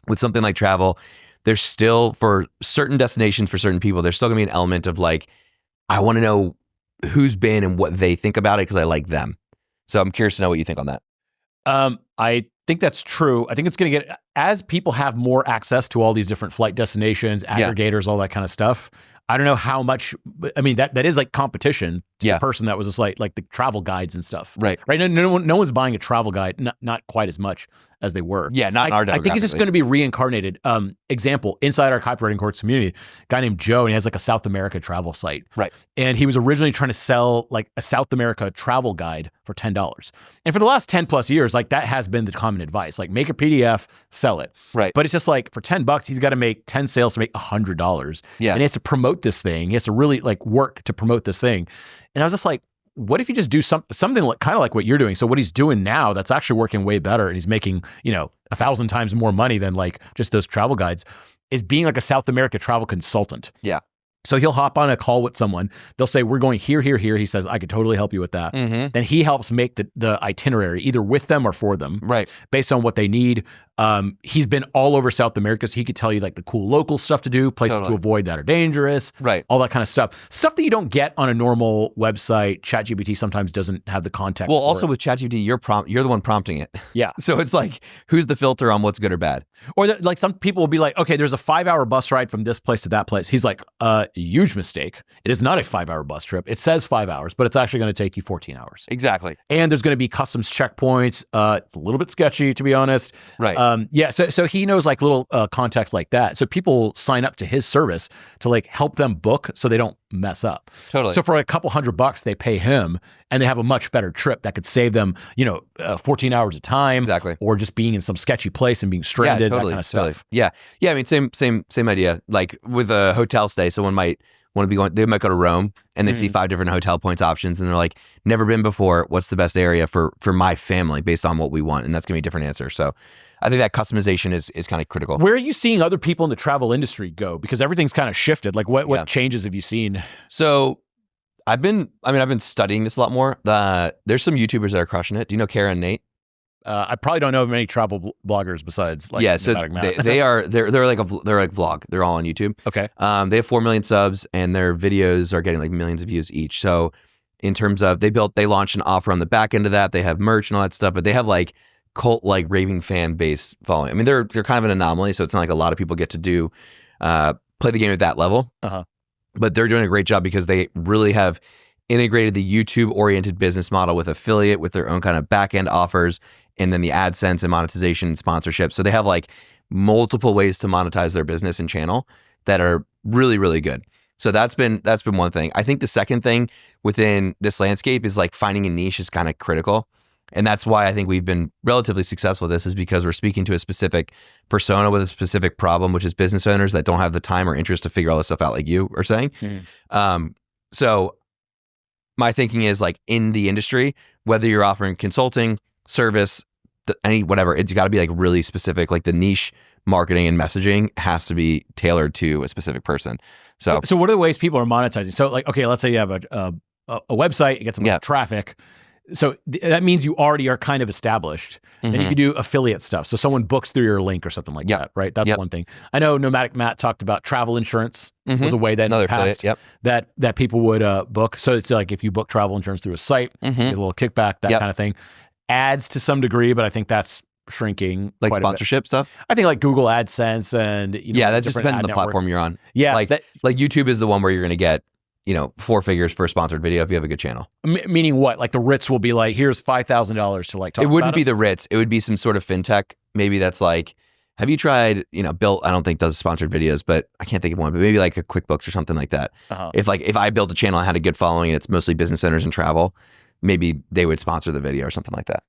with something like travel, there's still, for certain destinations, for certain people, there's still going to be an element of like, I want to know who's been and what they think about it because I like them. So I'm curious to know what you think on that. I think that's true. I think it's going to get, as people have more access to all these different flight destinations, aggregators, all that kind of stuff. I don't know how much, I mean, that is like competition to the person that was just like the travel guides and stuff. Right. No one's buying a travel guide, not quite as much as they were. Yeah, not in our demographic. I think it's just going to be reincarnated. Example, inside our copywriting course community, a guy named Joe, and he has like a South America travel site. Right. And he was originally trying to sell like a South America travel guide for $10. And for the last 10 plus years, like that has been the common advice, like make a PDF, sell it. Right. But it's just like for $10, he's got to make 10 sales to make $100. Yeah. And he has to promote this thing. He has to really like work to promote this thing. And I was just like, what if you just do something like, kind of like what you're doing? So what he's doing now, that's actually working way better. And he's making, 1,000 times more money than like just those travel guides, is being like a South America travel consultant. Yeah. So he'll hop on a call with someone. They'll say, we're going here, here, here. He says, I could totally help you with that. Mm-hmm. Then he helps make the itinerary either with them or for them. Right. Based on what they need. He's been all over South America, so he could tell you like the cool local stuff to do, places to avoid that are dangerous. Right. All that kind of stuff. Stuff that you don't get on a normal website. ChatGPT sometimes doesn't have the context. Well, also with ChatGPT, you're the one prompting it. Yeah. So it's like, who's the filter on what's good or bad? Or like some people will be like, okay, there's a 5-hour bus ride from this place to that place. He's like, huge mistake. It is not a 5-hour bus trip. It says 5 hours, but it's actually going to take you 14 hours. Exactly. And there's going to be customs checkpoints. It's a little bit sketchy, to be honest. Right. So he knows like little context like that. So people sign up to his service to like help them book so they don't mess up. Totally. So for a couple $100, they pay him and they have a much better trip that could save them, 14 hours of time. Exactly. Or just being in some sketchy place and being stranded, that kind of stuff. Yeah. Yeah. I mean, same idea. Like with a hotel stay, someone might want to be going, they might go to Rome and they see 5 different hotel points options and they're like, never been before. What's the best area for my family based on what we want? And that's going to be a different answer. So I think that customization is kind of critical. Where are you seeing other people in the travel industry go? Because everything's kind of shifted. Like what changes have you seen? So I've been studying this a lot more. There's some YouTubers that are crushing it. Do you know Kara and Nate? I probably don't know of many travel bloggers besides like so they're like vlog. They're all on YouTube. Okay. They have 4 million subs and their videos are getting like millions of views each. So in terms of they launched an offer on the back end of that. They have merch and all that stuff, but they have like cult like raving fan base following. I mean, they're kind of an anomaly, so it's not like a lot of people get to do play the game at that level. But they're doing a great job because they really have integrated the YouTube oriented business model with affiliate, with their own kind of back end offers, and then the AdSense and monetization and sponsorship. So they have like multiple ways to monetize their business and channel that are really, really good. So that's been one thing. I think the second thing within this landscape is like finding a niche is kind of critical. And that's why I think we've been relatively successful with this, is because we're speaking to a specific persona with a specific problem, which is business owners that don't have the time or interest to figure all this stuff out like you are saying. So my thinking is like in the industry, whether you're offering consulting, service, whatever, it's got to be like really specific. Like the niche marketing and messaging has to be tailored to a specific person. So what are the ways people are monetizing? So like, okay, let's say you have a website, you get some traffic. So that means you already are kind of established. Then you can do affiliate stuff. So someone books through your link or something like that, right? That's one thing. I know Nomadic Matt talked about travel insurance was a way that in the past that people would book. So it's like if you book travel insurance through a site, you get a little kickback, that kind of thing. Ads to some degree, but I think that's shrinking. Like sponsorship stuff? I think like Google AdSense and that just depends on the platform you're on. Yeah. Like YouTube is the one where you're going to get 4 figures for a sponsored video if you have a good channel. Meaning what? Like the Ritz will be like, here's $5,000 to like talk about It wouldn't be the Ritz. It would be some sort of fintech. Maybe that's like, have you tried, Bill, I don't think does sponsored videos, but I can't think of one, but maybe like a QuickBooks or something like that. If I built a channel and had a good following and it's mostly business owners and travel, maybe they would sponsor the video or something like that.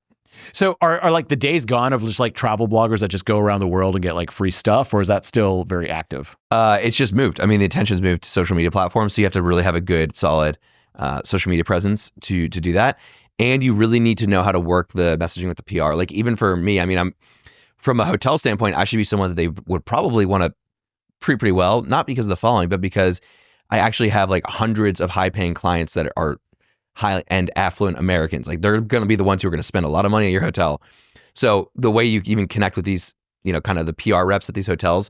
So are like the days gone of just like travel bloggers that just go around the world and get like free stuff, or is that still very active? It's just moved. I mean, the attention's moved to social media platforms, so you have to really have a good, solid social media presence to do that. And you really need to know how to work the messaging with the PR. Like even for me, I mean, I'm from a hotel standpoint, I should be someone that they would probably want to treat pretty well, not because of the following, but because I actually have like hundreds of high-paying clients that are high-end affluent Americans. Like they're going to be the ones who are going to spend a lot of money at your hotel. So the way you even connect with these, kind of the PR reps at these hotels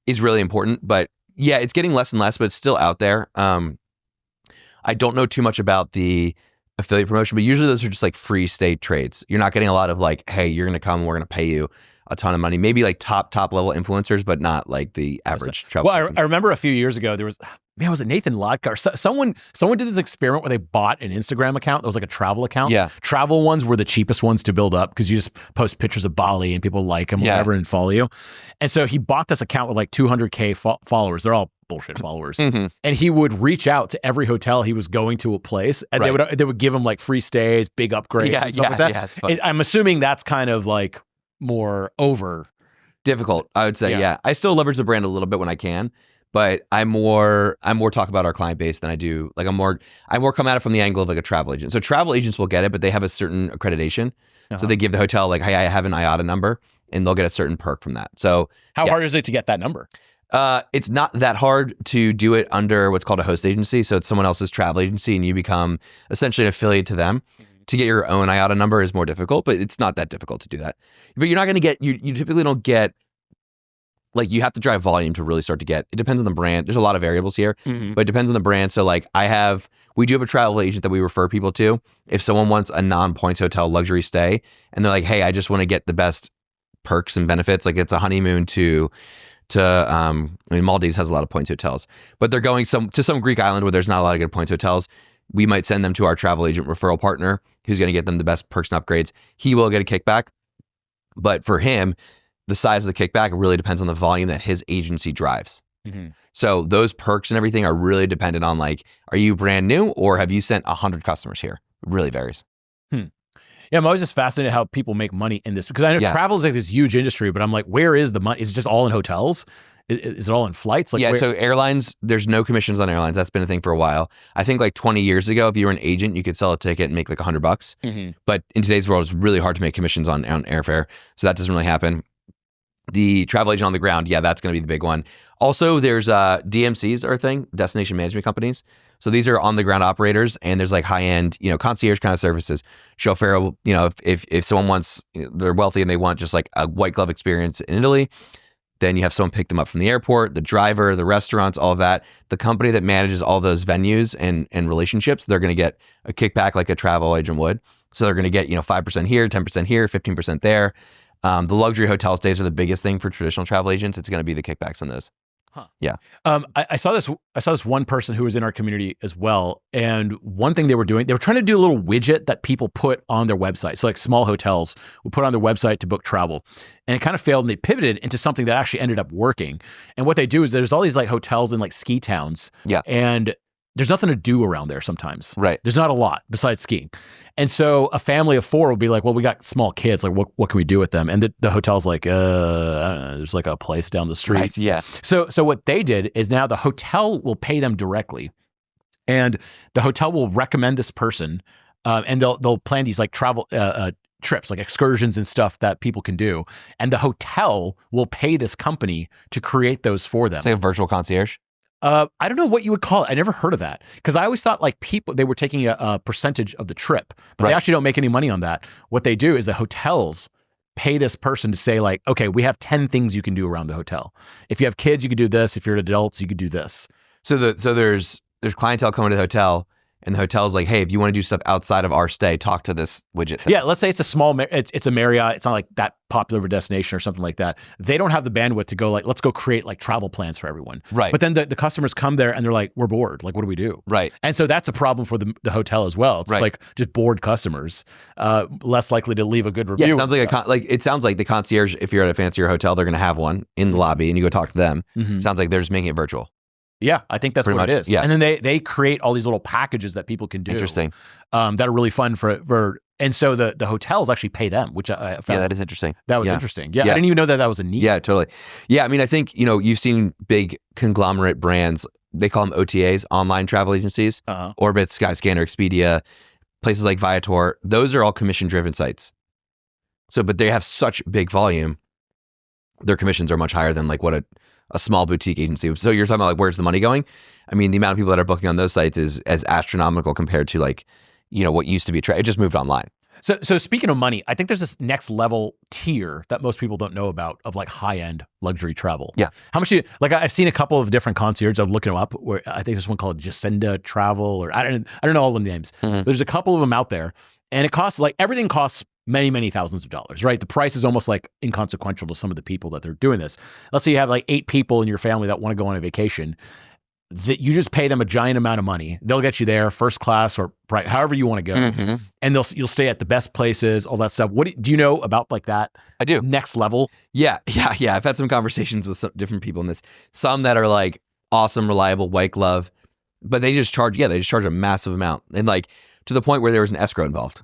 is really important. But yeah, it's getting less and less, but it's still out there. I don't know too much about the affiliate promotion, but usually those are just like free stay trades. You're not getting a lot of like, hey, you're going to come, we're going to pay you a ton of money. Maybe like top level influencers, but not like the average travel. Well, I remember a few years ago, there was, was it Nathan Lotka or someone did this experiment where they bought an Instagram account that was like a travel account. Yeah. Travel ones were the cheapest ones to build up because you just post pictures of Bali and people like them, whatever, and follow you. And so he bought this account with like 200K followers. They're all bullshit followers. And he would reach out to every hotel he was going to a place, and they would give him like free stays, big upgrades, and stuff like that. Yeah, I'm assuming that's kind of like more over difficult, I would say. Yeah. I still leverage the brand a little bit when I can, but I more talk about our client base than I do. Like I more come at it from the angle of like a travel agent. So travel agents will get it, but they have a certain accreditation. So they give the hotel like, hey, I have an IATA number, and they'll get a certain perk from that. So how hard is it to get that number? It's not that hard to do it under what's called a host agency. So it's someone else's travel agency, and you become essentially an affiliate to them. To get your own IATA number is more difficult, but it's not that difficult to do that. But you're not going to get, you typically don't get, like you have to drive volume to really start to get, it depends on the brand. There's a lot of variables here, but it depends on the brand. So like we do have a travel agent that we refer people to. If someone wants a non-points hotel luxury stay and they're like, hey, I just want to get the best perks and benefits, like it's a honeymoon to Maldives has a lot of points hotels, but they're going to some Greek island where there's not a lot of good points hotels. We might send them to our travel agent referral partner who's going to get them the best perks and upgrades. He will get a kickback, but for him, the size of the kickback really depends on the volume that his agency drives. So those perks and everything are really dependent on like, are you brand new or have you sent 100 customers here? It really varies. Yeah, I'm always just fascinated how people make money in this, because I know travel is like this huge industry, but I'm like, where is the money? Is it just all in hotels? Is it all in flights? Like, so airlines, there's no commissions on airlines. That's been a thing for a while. I think like 20 years ago, if you were an agent, you could sell a ticket and make like $100. But in today's world, it's really hard to make commissions on airfare. So that doesn't really happen. The travel agent on the ground, that's going to be the big one. Also, there's DMCs are a thing, destination management companies. So these are on the ground operators, and there's like high end, concierge kind of services. Chauffeur, if someone wants, they're wealthy and they want just like a white glove experience in Italy, then you have someone pick them up from the airport, the driver, the restaurants, all of that. The company that manages all those venues and relationships, they're going to get a kickback like a travel agent would. So they're going to get 5% here, 10% here, 15% there. The luxury hotel stays are the biggest thing for traditional travel agents. It's going to be the kickbacks on those. Yeah. I saw this one person who was in our community as well. And one thing they were doing, they were trying to do a little widget that people put on their website. So like small hotels would put on their website to book travel, and it kind of failed, and they pivoted into something that actually ended up working. And what they do is there's all these like hotels in like ski towns. Yeah. And there's nothing to do around there sometimes. Right. There's not a lot besides skiing. And so a family of 4 will be like, well, we got small kids. Like, what can we do with them? And the hotel's like, there's like a place down the street. Right, yeah. So what they did is now the hotel will pay them directly. And the hotel will recommend this person. And they'll plan these like travel trips, like excursions and stuff that people can do. And the hotel will pay this company to create those for them. It's like a virtual concierge. I don't know what you would call it. I never heard of that, because I always thought like they were taking a percentage of the trip, but they actually don't make any money on that. What they do is the hotels pay this person to say like, okay, we have 10 things you can do around the hotel. If you have kids, you could do this. If you're adults, you could do this. So there's clientele coming to the hotel, and the hotel's like, hey, if you want to do stuff outside of our stay, talk to this widget thing. Yeah, let's say it's a small, it's a Marriott. It's not like that popular of a destination or something like that. They don't have the bandwidth to go like, let's go create like travel plans for everyone. Right. But then the customers come there and they're like, we're bored. Like, what do we do? Right. And so that's a problem for the hotel as well. It's like just bored customers, less likely to leave a good review. Yeah, it sounds like the concierge, if you're at a fancier hotel, they're going to have one in the lobby, and you go talk to them. Sounds like they're just making it virtual. Yeah, I think that's what it is. Yeah. And then they create all these little packages that people can do. Interesting. That are really fun for and so the hotels actually pay them, which I found. Yeah, that is interesting. That was interesting. Yeah, I didn't even know that was a need. Yeah, totally. Yeah, I mean, I think, you've seen big conglomerate brands, they call them OTAs, online travel agencies, Orbitz, Skyscanner, Expedia, places like Viator. Those are all commission-driven sites. So, but they have such big volume, their commissions are much higher than like what a small boutique agency. So you're talking about like, where's the money going? I mean, the amount of people that are booking on those sites is as astronomical compared to like, what used to be, it just moved online. So speaking of money, I think there's this next level tier that most people don't know about of like high-end luxury travel. Yeah. How much like I've seen a couple of different concierges. I'm looking them up where I think there's one called Facenda Travel, or I don't know all the names. There's a couple of them out there, and it costs like everything costs many, many thousands of dollars, right? The price is almost like inconsequential to some of the people that they're doing this. Let's say you have like 8 people in your family that want to go on a vacation. That you just pay them a giant amount of money. They'll get you there first class or however you want to go, and you'll stay at the best places, all that stuff. What do you know about like that? I do. Next level. Yeah. I've had some conversations with some different people in this. Some that are like awesome, reliable, white glove, but they just charge a massive amount, and like to the point where there was an escrow involved.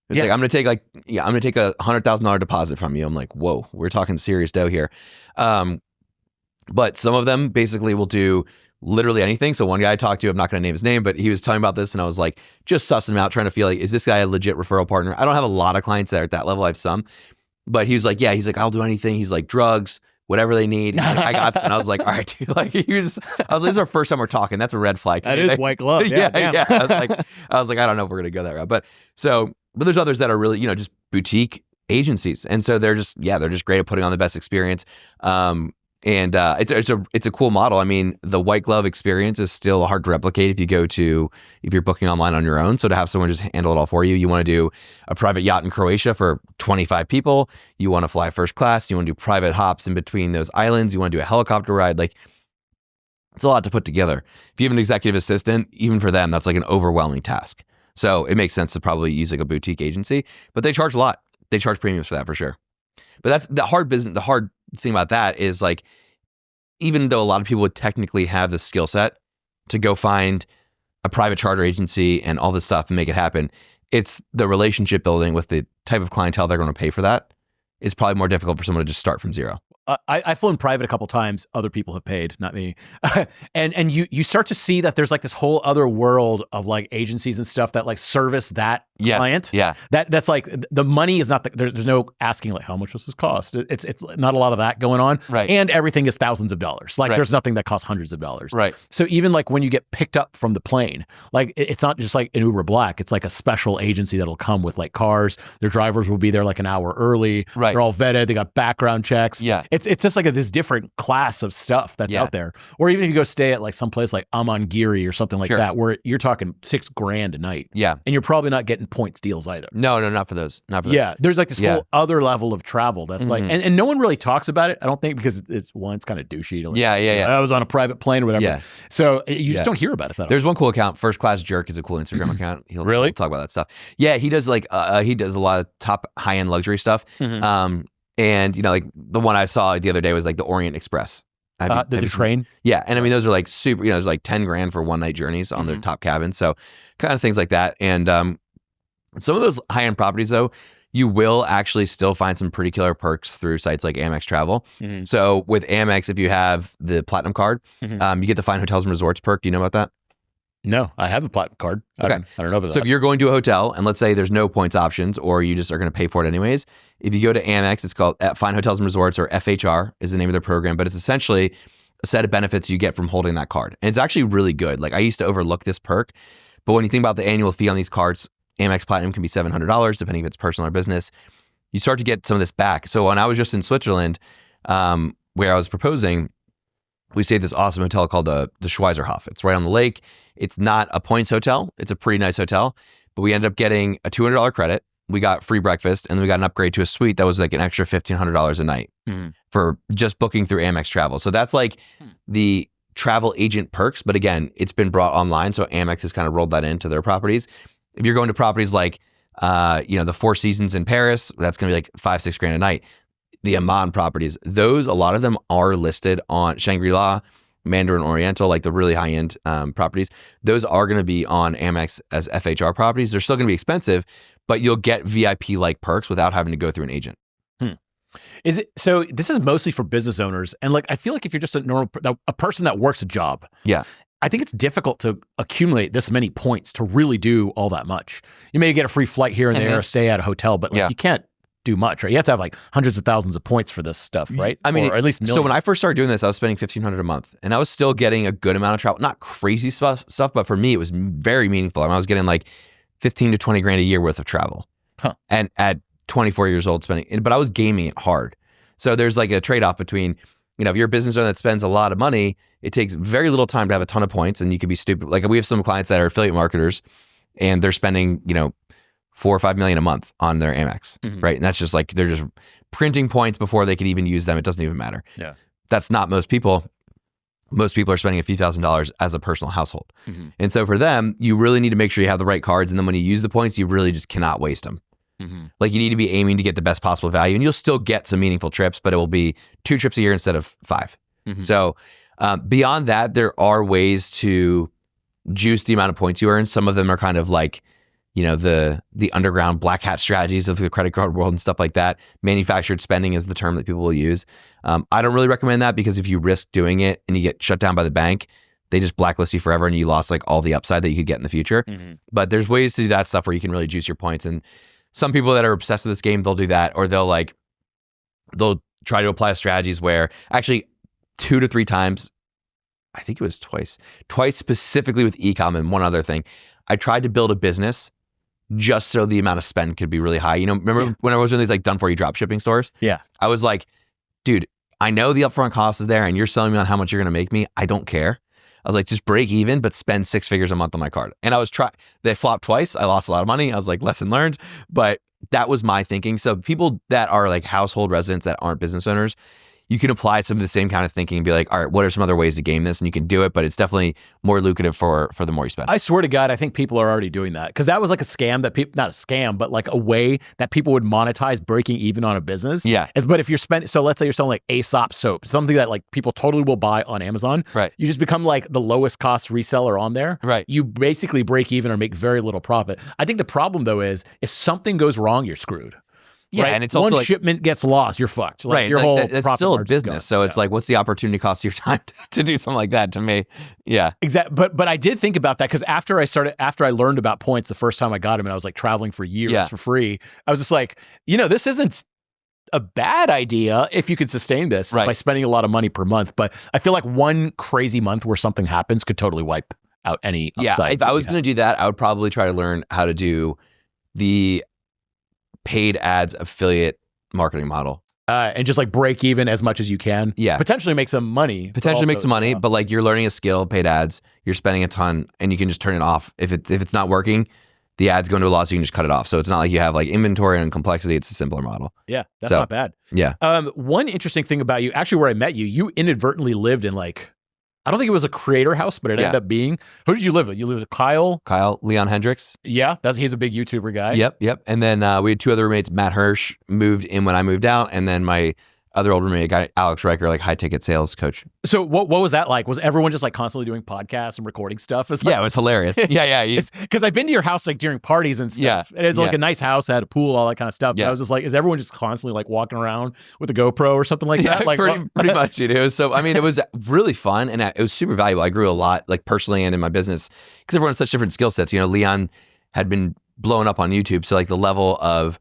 It's like, I'm gonna take a $100,000 deposit from you. I'm like, whoa, we're talking serious dough here. But some of them basically will do literally anything. So one guy I talked to, I'm not going to name his name, but he was telling about this, and I was like, just sussing him out, trying to feel like, is this guy a legit referral partner? I don't have a lot of clients that are at that level. I have some, but he was like, yeah, he's like, I'll do anything. He's like, drugs, whatever they need. Like, I got that. And I was like, all right, dude. Like, I was like, this is our first time we're talking. That's a red flag. That is white glove. Yeah. I was like, I don't know if we're going to go that route. But there's others that are really, just boutique agencies. And so they're just great at putting on the best experience. And it's a cool model. I mean, the white glove experience is still hard to replicate if you're booking online on your own. So to have someone just handle it all for you, you want to do a private yacht in Croatia for 25 people. You want to fly first class. You want to do private hops in between those islands. You want to do a helicopter ride. Like, it's a lot to put together. If you have an executive assistant, even for them, that's like an overwhelming task. So it makes sense to probably use like a boutique agency, but they charge a lot. They charge premiums for that for sure. But that's the hard business. The hard thing about that is like, even though a lot of people would technically have the skill set to go find a private charter agency and all this stuff and make it happen, it's the relationship building with the type of clientele they're going to pay for that is probably more difficult for someone to just start from zero. I've flown private a couple times. Other people have paid, not me. and you start to see that there's like this whole other world of like agencies and stuff that like service that client. Yeah. That's like the money is not there's no asking like how much does this cost. It's not a lot of that going on. Right. And everything is thousands of dollars. Like there's nothing that costs hundreds of dollars. Right. So even like when you get picked up from the plane, like it's not just like an Uber Black. It's like a special agency that'll come with like cars. Their drivers will be there like an hour early. Right. They're all vetted. They got background checks. Yeah. It's just like this different class of stuff that's out there. Or even if you go stay at like someplace like Amangiri or something like that, where you're talking $6,000 a night. Yeah. And you're probably not getting points deals either. No, not for those. Not for those. Yeah. There's like this whole other level of travel that's like, and no one really talks about it, I don't think, because it's kind of douchey. To like, I was on a private plane or whatever. Yeah. So you just don't hear about it that There's one cool account. First Class Jerk is a cool Instagram account. He'll talk about that stuff. Yeah, he does like he does a lot of top high-end luxury stuff. And like the one I saw the other day was like the Orient Express. The train? Yeah. And I mean, those are like super, there's like $10,000 for one night journeys on their top cabin. So kind of things like that. And some of those high-end properties though, you will actually still find some pretty killer perks through sites like Amex Travel. So with Amex, if you have the Platinum card, you get the Fine Hotels and Resorts perk. Do you know about that? No, I have the Platinum card. Okay. I don't know about that. So if you're going to a hotel and let's say there's no points options or you just are going to pay for it anyways, if you go to Amex, it's called Fine Hotels and Resorts, or FHR is the name of their program, but it's essentially a set of benefits you get from holding that card. And it's actually really good. Like I used to overlook this perk, but when you think about the annual fee on these cards, Amex Platinum can be $700 depending if it's personal or business. You start to get some of this back. So when I was just in Switzerland, where I was proposing, we stayed at this awesome hotel called the Schweizerhof. It's right on the lake. It's not a points hotel. It's a pretty nice hotel, but we ended up getting a $200 credit. We got free breakfast, and then we got an upgrade to a suite that was like an extra $1,500 a night for just booking through Amex Travel. So that's like the travel agent perks. But again, it's been brought online. So Amex has kind of rolled that into their properties. If you're going to properties like, the Four Seasons in Paris, that's going to be like $5,000-6,000 a night. The Amman properties, a lot of them are listed on Shangri-La, Mandarin Oriental, like the really high-end properties. Those are going to be on Amex as FHR properties. They're still going to be expensive, but you'll get VIP-like perks without having to go through an agent. Is it so? This is mostly for business owners, and like I feel like if you're just a person that works a job, I think it's difficult to accumulate this many points to really do all that much. You may get a free flight here and there, or stay at a hotel, but like you can't do much, right? You have to have like hundreds of thousands of points for this stuff, right? I mean, or at least millions. So when I first started doing this, I was spending $1,500 a month, and I was still getting a good amount of travel. Not crazy stuff, but for me, it was very meaningful. I mean, I was getting like $15 to $20,000 a year worth of travel. and at 24 years old spending, but I was gaming it hard. So there's like a trade-off between, if you're a business owner that spends a lot of money, it takes very little time to have a ton of points, and you could be stupid. Like we have some clients that are affiliate marketers, and they're spending, $4 or $5 million a month on their Amex, right? And that's just like, they're just printing points before they could even use them. It doesn't even matter. Yeah. That's not most people. Most people are spending a few $1,000s as a personal household. And so for them, you really need to make sure you have the right cards. And then when you use the points, you really just cannot waste them. Like you need to be aiming to get the best possible value, and you'll still get some meaningful trips, but it will be 2 trips a year instead of 5. So beyond that, there are ways to juice the amount of points you earn. Some of them are kind of like, the underground black hat strategies of the credit card world and stuff like that. Manufactured spending is the term that people will use. I don't really recommend that, because if you risk doing it and you get shut down by the bank, they just blacklist you forever and you lost like all the upside that you could get in the future. But there's ways to do that stuff where you can really juice your points. And some people that are obsessed with this game, they'll do that, or they'll try to apply strategies where actually 2 to 3 times, I think it was twice specifically with e-com and one other thing, I tried to build a business just so the amount of spend could be really high. Remember when I was doing these like done for you drop shipping stores? Yeah. I was like, dude, I know the upfront cost is there and you're selling me on how much you're going to make me. I don't care. I was like, just break even, but spend 6 figures a month on my card. And they flopped twice. I lost a lot of money. I was like, lesson learned. But that was my thinking. So people that are like household residents that aren't business owners, you can apply some of the same kind of thinking and be like, all right, what are some other ways to game this? And you can do it, but it's definitely more lucrative for the more you spend. I swear to God, I think people are already doing that, because that was like a scam that people, not a scam, but like a way that people would monetize breaking even on a business. Yeah. But if you're spending, so let's say you're selling like Aesop soap, something that like people totally will buy on Amazon. Right. You just become like the lowest cost reseller on there. Right. You basically break even or make very little profit. I think the problem though is if something goes wrong, you're screwed. Yeah, right? and it's also one shipment gets lost, you're fucked. Like, right, your whole it's profit still a margin's business, gone. so it's like, what's the opportunity cost of your time to do something like that? To me, yeah, exactly. But I did think about that, because after I learned about points the first time I got them, and I was like traveling for years for free, I was just like, this isn't a bad idea if you could sustain this by spending a lot of money per month. But I feel like one crazy month where something happens could totally wipe out any upside. Yeah, if I was going to do that, I would probably try to learn how to do the paid ads affiliate marketing model. And just like break even as much as you can. Yeah. Potentially make some money. But like you're learning a skill, paid ads, you're spending a ton, and you can just turn it off. If it's not working, the ads go into a loss, so you can just cut it off. So it's not like you have like inventory and complexity. It's a simpler model. Yeah, that's not bad. Yeah. One interesting thing about you, actually where I met you, you inadvertently lived in like, I don't think it was a creator house, but it ended up being. Who did you live with? You lived with Kyle? Leon Hendricks. Yeah, he's a big YouTuber guy. Yep. And then we had 2 other roommates. Matt Hirsch moved in when I moved out, and then my other old roommate, a guy, Alex Riker, like high ticket sales coach. So what was that like? Was everyone just like constantly doing podcasts and recording stuff? It was hilarious. Yeah. Because I've been to your house like during parties and stuff. Yeah. And it's like a nice house, had a pool, all that kind of stuff. Yeah. I was just like, is everyone just constantly like walking around with a GoPro or something like that? Like pretty much, dude. It was it was really fun, and it was super valuable. I grew a lot, like personally and in my business, because everyone has such different skill sets. Leon had been blowing up on YouTube, so like the level of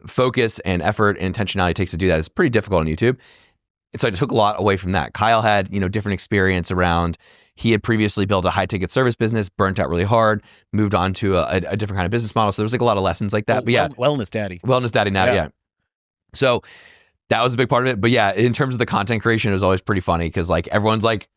focus and effort and intentionality it takes to do that is pretty difficult on YouTube. And so I took a lot away from that. Kyle had, different experience around, he had previously built a high ticket service business, burnt out really hard, moved on to a different kind of business model. So there was like a lot of lessons like that. Wellness daddy now. Yeah. So that was a big part of it. But yeah, in terms of the content creation, it was always pretty funny, because like everyone's like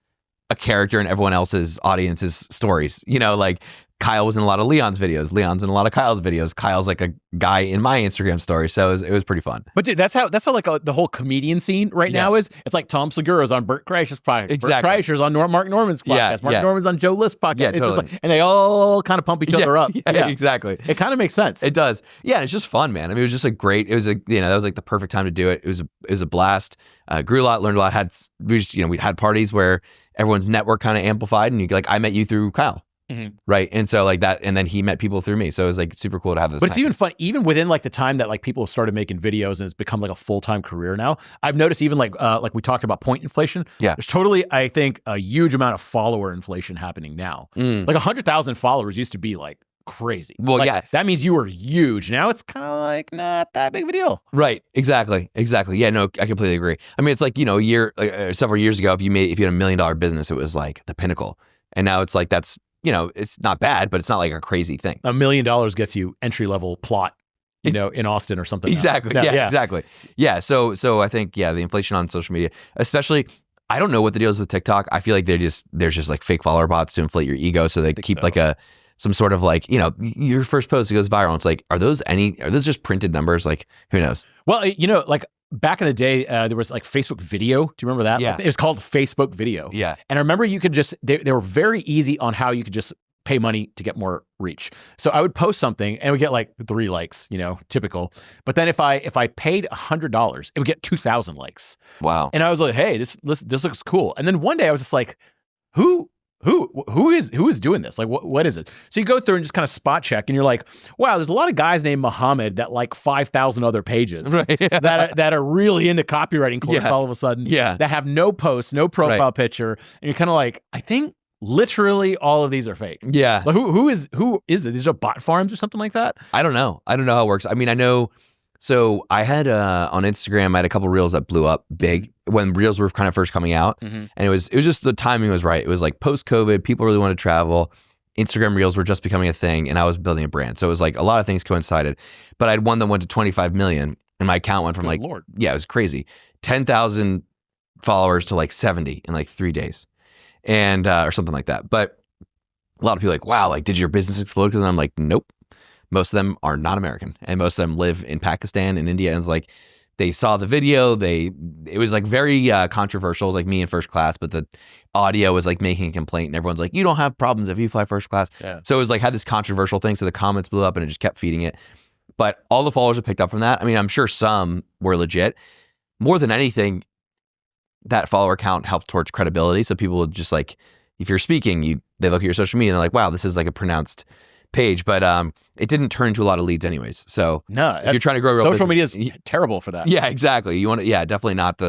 a character in everyone else's audience's stories. Like Kyle was in a lot of Leon's videos. Leon's in a lot of Kyle's videos. Kyle's like a guy in my Instagram story. So it was pretty fun. But dude, that's how like the whole comedian scene now is. It's like Tom Segura's on Bert Kreischer's podcast. Exactly. Bert Kreischer's on Mark Norman's podcast. Mark Norman's on Joe List's podcast. Yeah, it's totally. just like, and they all kind of pump each other up. Yeah, exactly. It kind of makes sense. It does. Yeah, and it's just fun, man. I mean, it was just that was like the perfect time to do it. It was a blast. Grew a lot, learned a lot. We had parties where everyone's network kind of amplified, and I met you through Kyle. Mm-hmm. Right. And so like that, and then he met people through me. So it was like super cool to have this. But it's even fun, even within like the time that like people have started making videos and it's become like a full-time career now. I've noticed even like we talked about point inflation. Yeah. There's totally, I think, a huge amount of follower inflation happening now. Like 100,000 followers used to be like crazy. Well, that means you were huge. Now it's kind of like not that big of a deal. Right. Exactly. Yeah, no, I completely agree. I mean, it's like, several years ago, if you had $1 million business, it was like the pinnacle. And now it's like, that's, it's not bad, but it's not like a crazy thing. $1 million gets you entry-level plot in Austin or something. Exactly. Yeah, exactly. Yeah. So I think, the inflation on social media, especially, I don't know what the deal is with TikTok. I feel like there's just like fake follower bots to inflate your ego. So they keep like some sort of like, your first post, it goes viral. It's like, are those just printed numbers? Like, who knows? Well, like back in the day, there was like Facebook video. Do you remember that? Yeah. Like, it was called Facebook video. Yeah. And I remember you could just, they were very easy on how you could just pay money to get more reach. So I would post something and we get like 3 likes, typical. But then if I paid $100, it would get 2,000 likes. Wow. And I was like, hey, this looks cool. And then one day I was just like, who is doing this? Like, what is it? So you go through and just kind of spot check, and you're like, wow, there's a lot of guys named Muhammad that like 5,000 other pages that are really into copywriting course all of a sudden. Yeah. That have no posts, no profile picture, and you're kind of like, I think literally all of these are fake. Yeah. Like, who is it? These are bot farms or something like that? I don't know how it works. I mean, I know. So I had on Instagram, I had a couple reels that blew up big when reels were kind of first coming out, and it was just the timing was right. It was like post COVID, people really wanted to travel. Instagram reels were just becoming a thing, and I was building a brand. So it was like a lot of things coincided. But I had one that went to 25 million, and my account went from it was crazy, 10,000 followers to like 70 in like 3 days, and or something like that. But a lot of people are like, wow, like did your business explode? Because I'm like, nope. Most of them are not American, and most of them live in Pakistan and India. And it's like they saw the video. It was like very controversial, like me in first class, but the audio was like making a complaint, and everyone's like, "You don't have problems if you fly first class." Yeah. So it was like had this controversial thing. So the comments blew up, and it just kept feeding it. But all the followers have picked up from that. I mean, I'm sure some were legit. More than anything, that follower count helped towards credibility. So people would just like, if you're speaking, they look at your social media and they're like, "Wow, this is like a pronounced page," but it didn't turn into a lot of leads anyways. So if you're trying to grow social media is terrible for that. Yeah, exactly. You want to, definitely not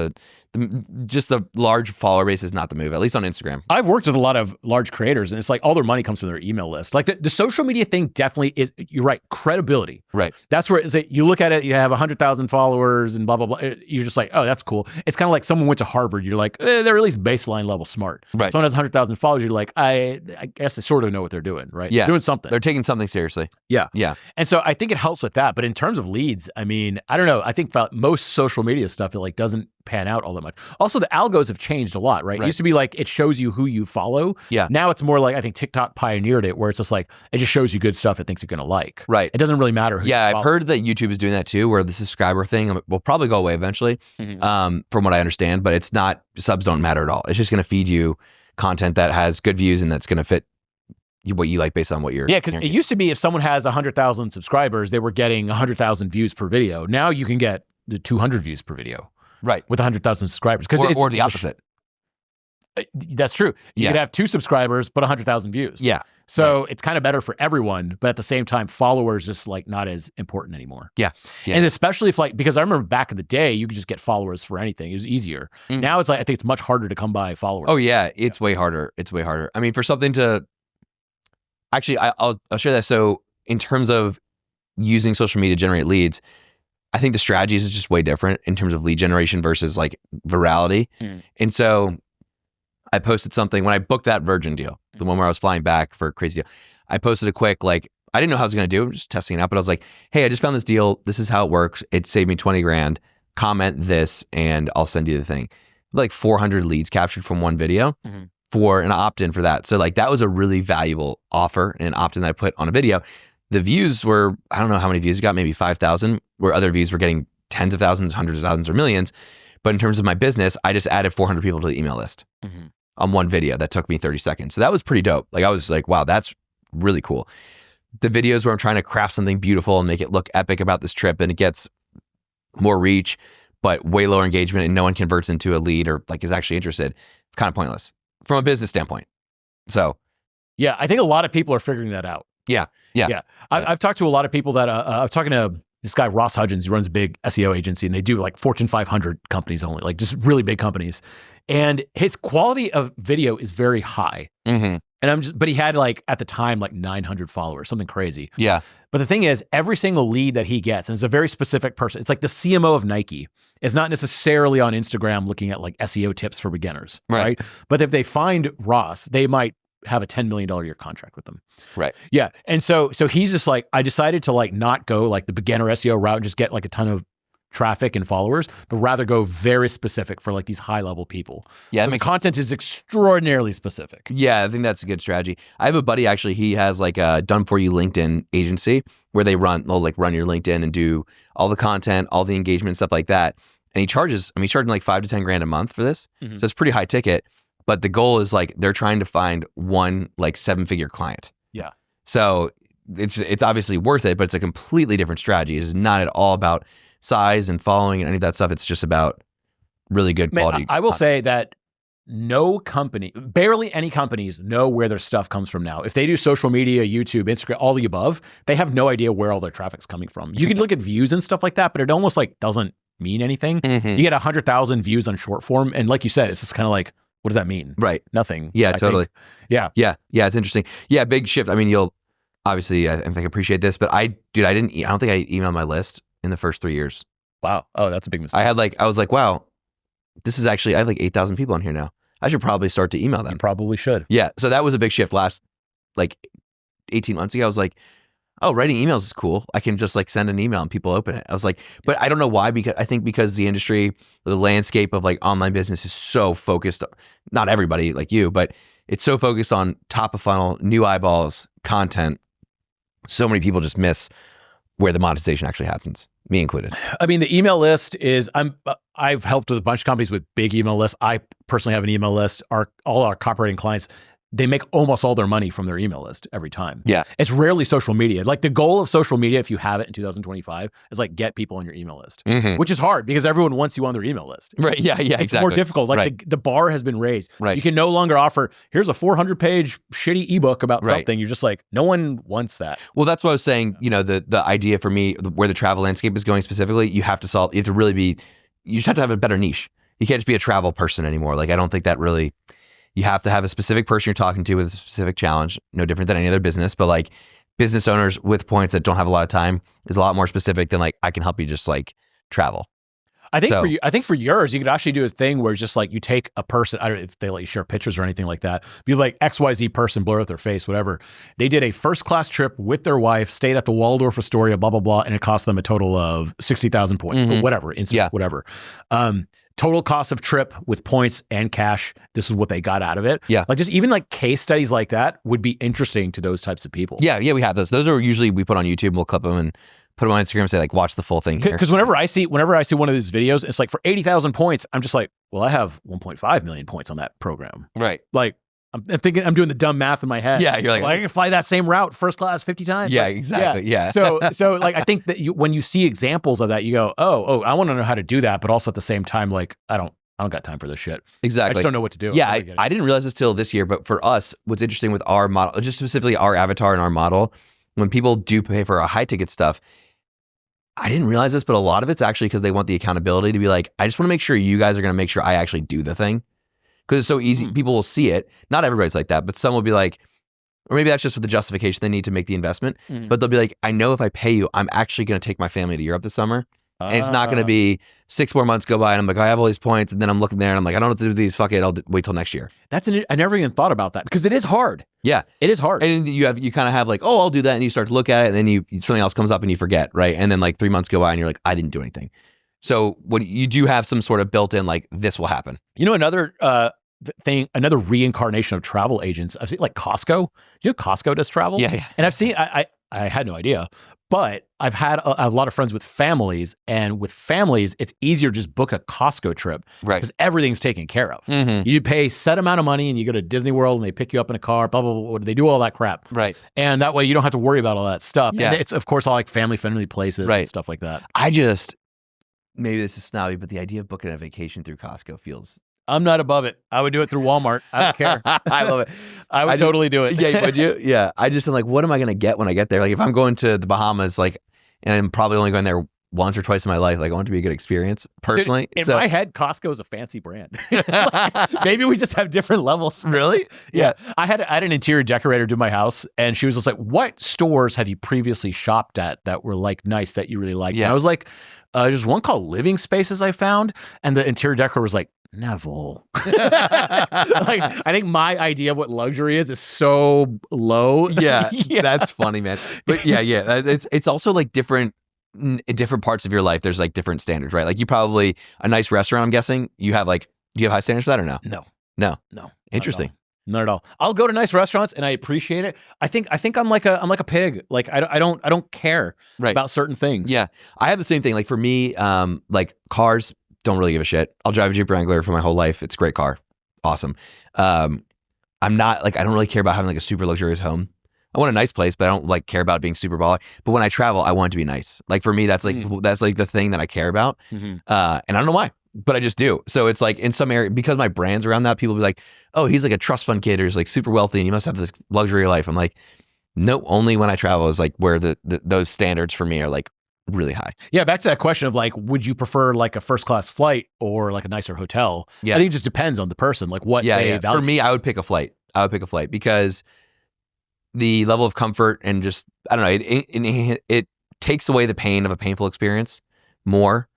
just the large follower base is not the move, at least on Instagram. I've worked with a lot of large creators, and it's like all their money comes from their email list. Like the social media thing definitely is, you're right, credibility. Right. That's where it's you look at it, you have 100,000 followers and blah, blah, blah. You're just like, oh, that's cool. It's kind of like someone went to Harvard. You're like, they're at least baseline level smart. Right. Someone has 100,000 followers. You're like, I guess they sort of know what they're doing, right? Yeah. They're doing something. They're taking something seriously. Yeah. Yeah. And so I think it helps with that. But in terms of leads, I mean, I don't know. I think most social media stuff, it like doesn't pan out all that much. Also, the algos have changed a lot, right? It used to be like it shows you who you follow. Yeah. Now it's more like, I think TikTok pioneered it, where it's just like it just shows you good stuff it thinks you're going to like. Right. It doesn't really matter who you follow. I've heard that YouTube is doing that too, where the subscriber thing will probably go away eventually, from what I understand. But it's not, subs don't matter at all. It's just going to feed you content that has good views and that's going to fit what you like based on what you're. Yeah, because it used to be if someone has 100,000 subscribers, they were getting 100,000 views per video. Now you can get the 200 views per video. Right. With 100,000 subscribers. Or the opposite. That's true. You could have 2 subscribers, but 100,000 views. Yeah. So it's kind of better for everyone, but at the same time, followers just like not as important anymore. Yeah. And especially if because I remember back in the day, you could just get followers for anything. It was easier. Now it's like, I think it's much harder to come by followers. Oh yeah. It's way harder. It's way harder. I mean, for something to, actually, I'll share that. So in terms of using social media to generate leads, I think the strategies is just way different in terms of lead generation versus like virality. And so I posted something when I booked that Virgin deal, the one where I was flying back for a crazy deal. I posted a quick, like, I didn't know how I was going to do it. I'm just testing it out, but I was like, hey, I just found this deal. This is how it works. It saved me 20 grand. Comment this and I'll send you the thing. Like 400 leads captured from one video for an opt-in for that. So like that was a really valuable offer and an opt-in that I put on a video. The views were, I don't know how many views it got, maybe 5,000, where other views were getting tens of thousands, hundreds of thousands, or millions. But in terms of my business, I just added 400 people to the email list on one video that took me 30 seconds. So that was pretty dope. Like I was like, wow, that's really cool. The videos where I'm trying to craft something beautiful and make it look epic about this trip, and it gets more reach, but way lower engagement, and no one converts into a lead or like is actually interested. It's kind of pointless from a business standpoint. So yeah, I think a lot of people are figuring that out. Yeah. I've talked to a lot of people that I'm talking to this guy, Ross Hudgens. He runs a big SEO agency, and they do like Fortune 500 companies only, like just really big companies. And his quality of video is very high. And but he had like at the time like 900 followers, something crazy. Yeah. But the thing is, every single lead that he gets, and it's a very specific person. It's like the CMO of Nike is not necessarily on Instagram looking at like SEO tips for beginners, right? But if they find Ross, they might have a $10 million a year contract with them. Right. Yeah. And so he's just like, I decided to like not go like the beginner SEO route and just get like a ton of traffic and followers, but rather go very specific for like these high level people. Yeah. So the content is extraordinarily specific. Yeah, I think that's a good strategy. I have a buddy actually, he has like a done for you LinkedIn agency where they'll like run your LinkedIn and do all the content, all the engagement, stuff like that. And he's charging like $5 to $10 grand a month for this. So it's pretty high ticket, but the goal is like, they're trying to find one like 7-figure client. Yeah. So it's obviously worth it, but it's a completely different strategy. It is not at all about size and following and any of that stuff. It's just about really good quality. I will say that barely any companies know where their stuff comes from now. If they do social media, YouTube, Instagram, all the above, they have no idea where all their traffic's coming from. You can look at views and stuff like that, but it almost like doesn't mean anything. You get 100,000 views on short form. And like you said, it's just kind of like, what does that mean? Right. Nothing. Yeah, totally. Yeah. Yeah. It's interesting. Yeah. Big shift. I mean, you'll obviously, I think appreciate this, but I don't think I emailed my list in the first 3 years. Wow. Oh, that's a big mistake. I was like, wow, this is actually, I have like 8,000 people on here now. I should probably start to email them. You probably should. Yeah. So that was a big shift last like 18 months ago. I was like, oh, writing emails is cool. I can just like send an email and people open it. I was like, but I don't know why, because I think because the industry, the landscape of like online business is so focused, not everybody like you, but it's so focused on top of funnel, new eyeballs, content. So many people just miss where the monetization actually happens, me included. I mean, the email list is, I've helped with a bunch of companies with big email lists. I personally have an email list. All our copywriting clients, they make almost all their money from their email list every time. Yeah. It's rarely social media. Like the goal of social media, if you have it in 2025, is like get people on your email list, which is hard because everyone wants you on their email list. Right. Yeah. It's Exactly. more difficult. Like the bar has been raised. Right. You can no longer offer, here's a 400-page shitty ebook about something. You're just like, no one wants that. Well, that's what I was saying. You know, the idea for me, where the travel landscape is going specifically, you have to you just have to have a better niche. You can't just be a travel person anymore. Like, I don't think that really. You have to have a specific person you're talking to with a specific challenge, no different than any other business. But like business owners with points that don't have a lot of time is a lot more specific than like, I can help you just like travel. I think for yours, you could actually do a thing where it's just like you take a person, I don't know if they let you share pictures or anything like that, be like XYZ person, blur out their face, whatever. They did a first class trip with their wife, stayed at the Waldorf Astoria, blah, blah, blah. And it cost them a total of 60,000 points or whatever, whatever. Total cost of trip with points and cash. This is what they got out of it. Yeah. Like just even like case studies like that would be interesting to those types of people. Yeah. We have those. Those are usually we put on YouTube. We'll clip them and put them on Instagram and say like, watch the full thing here. Because whenever I see one of these videos, it's like for 80,000 points, I'm just like, well, I have 1.5 million points on that program. Right. Like I'm thinking, I'm doing the dumb math in my head. Yeah, you're like, well, I can fly that same route first class 50 times. Yeah, like, exactly. Yeah. So like I think that when you see examples of that, you go, oh, I want to know how to do that, but also at the same time, like I don't got time for this shit. Exactly. I just don't know what to do. Yeah, I didn't realize this till this year, but for us, what's interesting with our model, just specifically our avatar and our model, when people do pay for our high ticket stuff, I didn't realize this, but a lot of it's actually because they want the accountability to be like, I just want to make sure you guys are going to make sure I actually do the thing. Because it's so easy. People will see it. Not everybody's like that, but some will be like, or maybe that's just with the justification they need to make the investment. But they'll be like, I know if I pay you, I'm actually going to take my family to Europe this summer. And it's not going to be 6 more months go by and I'm like, I have all these points. And then I'm looking there and I'm like, I don't know what to do with these. Fuck it. I'll wait till next year. I never even thought about that because it is hard. Yeah. It is hard. And you kind of have like, oh, I'll do that. And you start to look at it and then something else comes up and you forget. Right. And then like 3 months go by and you're like, I didn't do anything. So when you do have some sort of built in, like this will happen. You know, another thing, another reincarnation of travel agents. I've seen like Costco. You know, Costco does travel. Yeah. And I've seen, I had no idea, but I've had a lot of friends with families, and with families, it's easier to just book a Costco trip, right? Because everything's taken care of. You pay set amount of money and you go to Disney World and they pick you up in a car, blah, blah, blah. They do all that crap. Right. And that way you don't have to worry about all that stuff. Yeah. And it's of course all like family friendly places and stuff like that. Maybe this is snobby, but the idea of booking a vacation through Costco feels... I'm not above it. I would do it through Walmart. I don't care. I love it. I would totally do it. Yeah, would you? Yeah. I just am like, what am I going to get when I get there? Like if I'm going to the Bahamas, like, and I'm probably only going there once or twice in my life, like I want it to be a good experience personally. Dude, in my head, Costco is a fancy brand. Like, maybe we just have different levels. Really? Yeah. I had an interior decorator do my house, and she was just like, what stores have you previously shopped at that were like nice that you really liked? Yeah. And I was like, there's one called Living Spaces I found. And the interior decorator was like, Neville. Like, I think my idea of what luxury is so low. Yeah, that's funny, man. But yeah, it's also like different in different parts of your life. There's like different standards, right? Like you probably a nice restaurant. I'm guessing you have like, do you have high standards for that or no? No. Interesting. Not at all. I'll go to nice restaurants and I appreciate it. I think I'm like a pig. Like I don't care about certain things. Yeah, I have the same thing. Like for me, like cars, don't really give a shit. I'll drive a Jeep Wrangler for my whole life. It's a great car, awesome. I'm not like, I don't really care about having like a super luxurious home. I want a nice place, but I don't like care about it being super baller. But when I travel, I want it to be nice. Like for me, that's like the thing that I care about. And I don't know why, but I just do. So it's like in some area, because my brand's around that, people be like, oh, he's like a trust fund kid or he's like super wealthy and he must have this luxury life. I'm like, no, only when I travel is like where those standards for me are like really high. Yeah, back to that question of like, would you prefer like a first class flight or like a nicer hotel? Yeah. I think it just depends on the person, like what they value. For me, I would pick a flight. Because the level of comfort and just, I don't know, it takes away the pain of a painful experience more.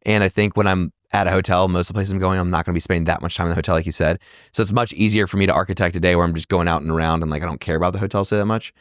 And I think when I'm at a hotel, most of the places I'm going, I'm not going to be spending that much time in the hotel, like you said. So it's much easier for me to architect a day where I'm just going out and around and like I don't care about the hotel so that much.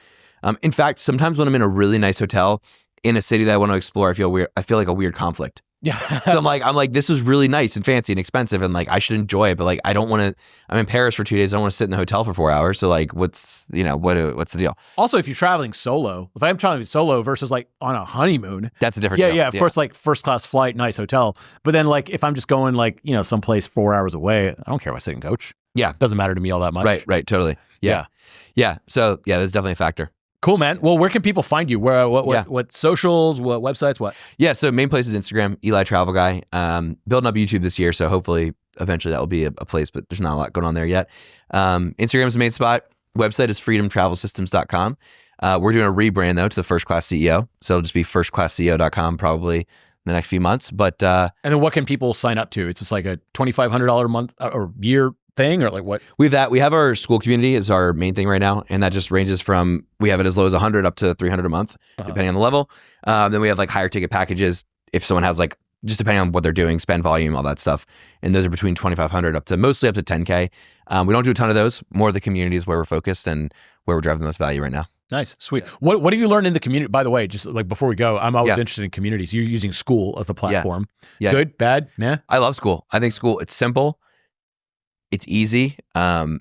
In fact, sometimes when I'm in a really nice hotel in a city that I want to explore, I feel like a weird conflict. Yeah. So I'm like, this is really nice and fancy and expensive and like I should enjoy it, but like I don't want to. I'm in Paris for 2 days. I don't want to sit in the hotel for 4 hours. So like, what's the deal? Also, if you're traveling solo, if I'm traveling solo versus like on a honeymoon, that's a different deal. Yeah, of course, like first class flight, nice hotel. But then like if I'm just going like, someplace 4 hours away, I don't care if I sit in coach. Yeah, doesn't matter to me all that much. Right, totally. Yeah. So yeah, that's definitely a factor. Cool, man. Well, where can people find you? What socials, what websites, what? Yeah, so main place is Instagram, elitravelguy. Building up YouTube this year, so hopefully eventually that will be a place, but there's not a lot going on there yet. Instagram is the main spot. Website is freedomtravelsystems.com. We're doing a rebrand though to the First Class CEO, so it'll just be firstclassceo.com probably in the next few months. But and then what can people sign up to? It's just like a $2,500 a month or year thing, or like what? We have our Skool community is our main thing right now, and that just ranges from, we have it as low as 100 up to 300 a month, depending on the level. Then we have like higher ticket packages if someone has like, just depending on what they're doing, spend volume, all that stuff. And those are between 2,500 mostly up to 10K. We don't do a ton of those. More of the community is where we're focused and where we're driving the most value right now. Nice, sweet. What have you learned in the community? By the way, just like before we go, I'm always interested in communities. You're using Skool as the platform. Yeah. Good, bad, nah? I love Skool. I think Skool, it's simple. It's easy. I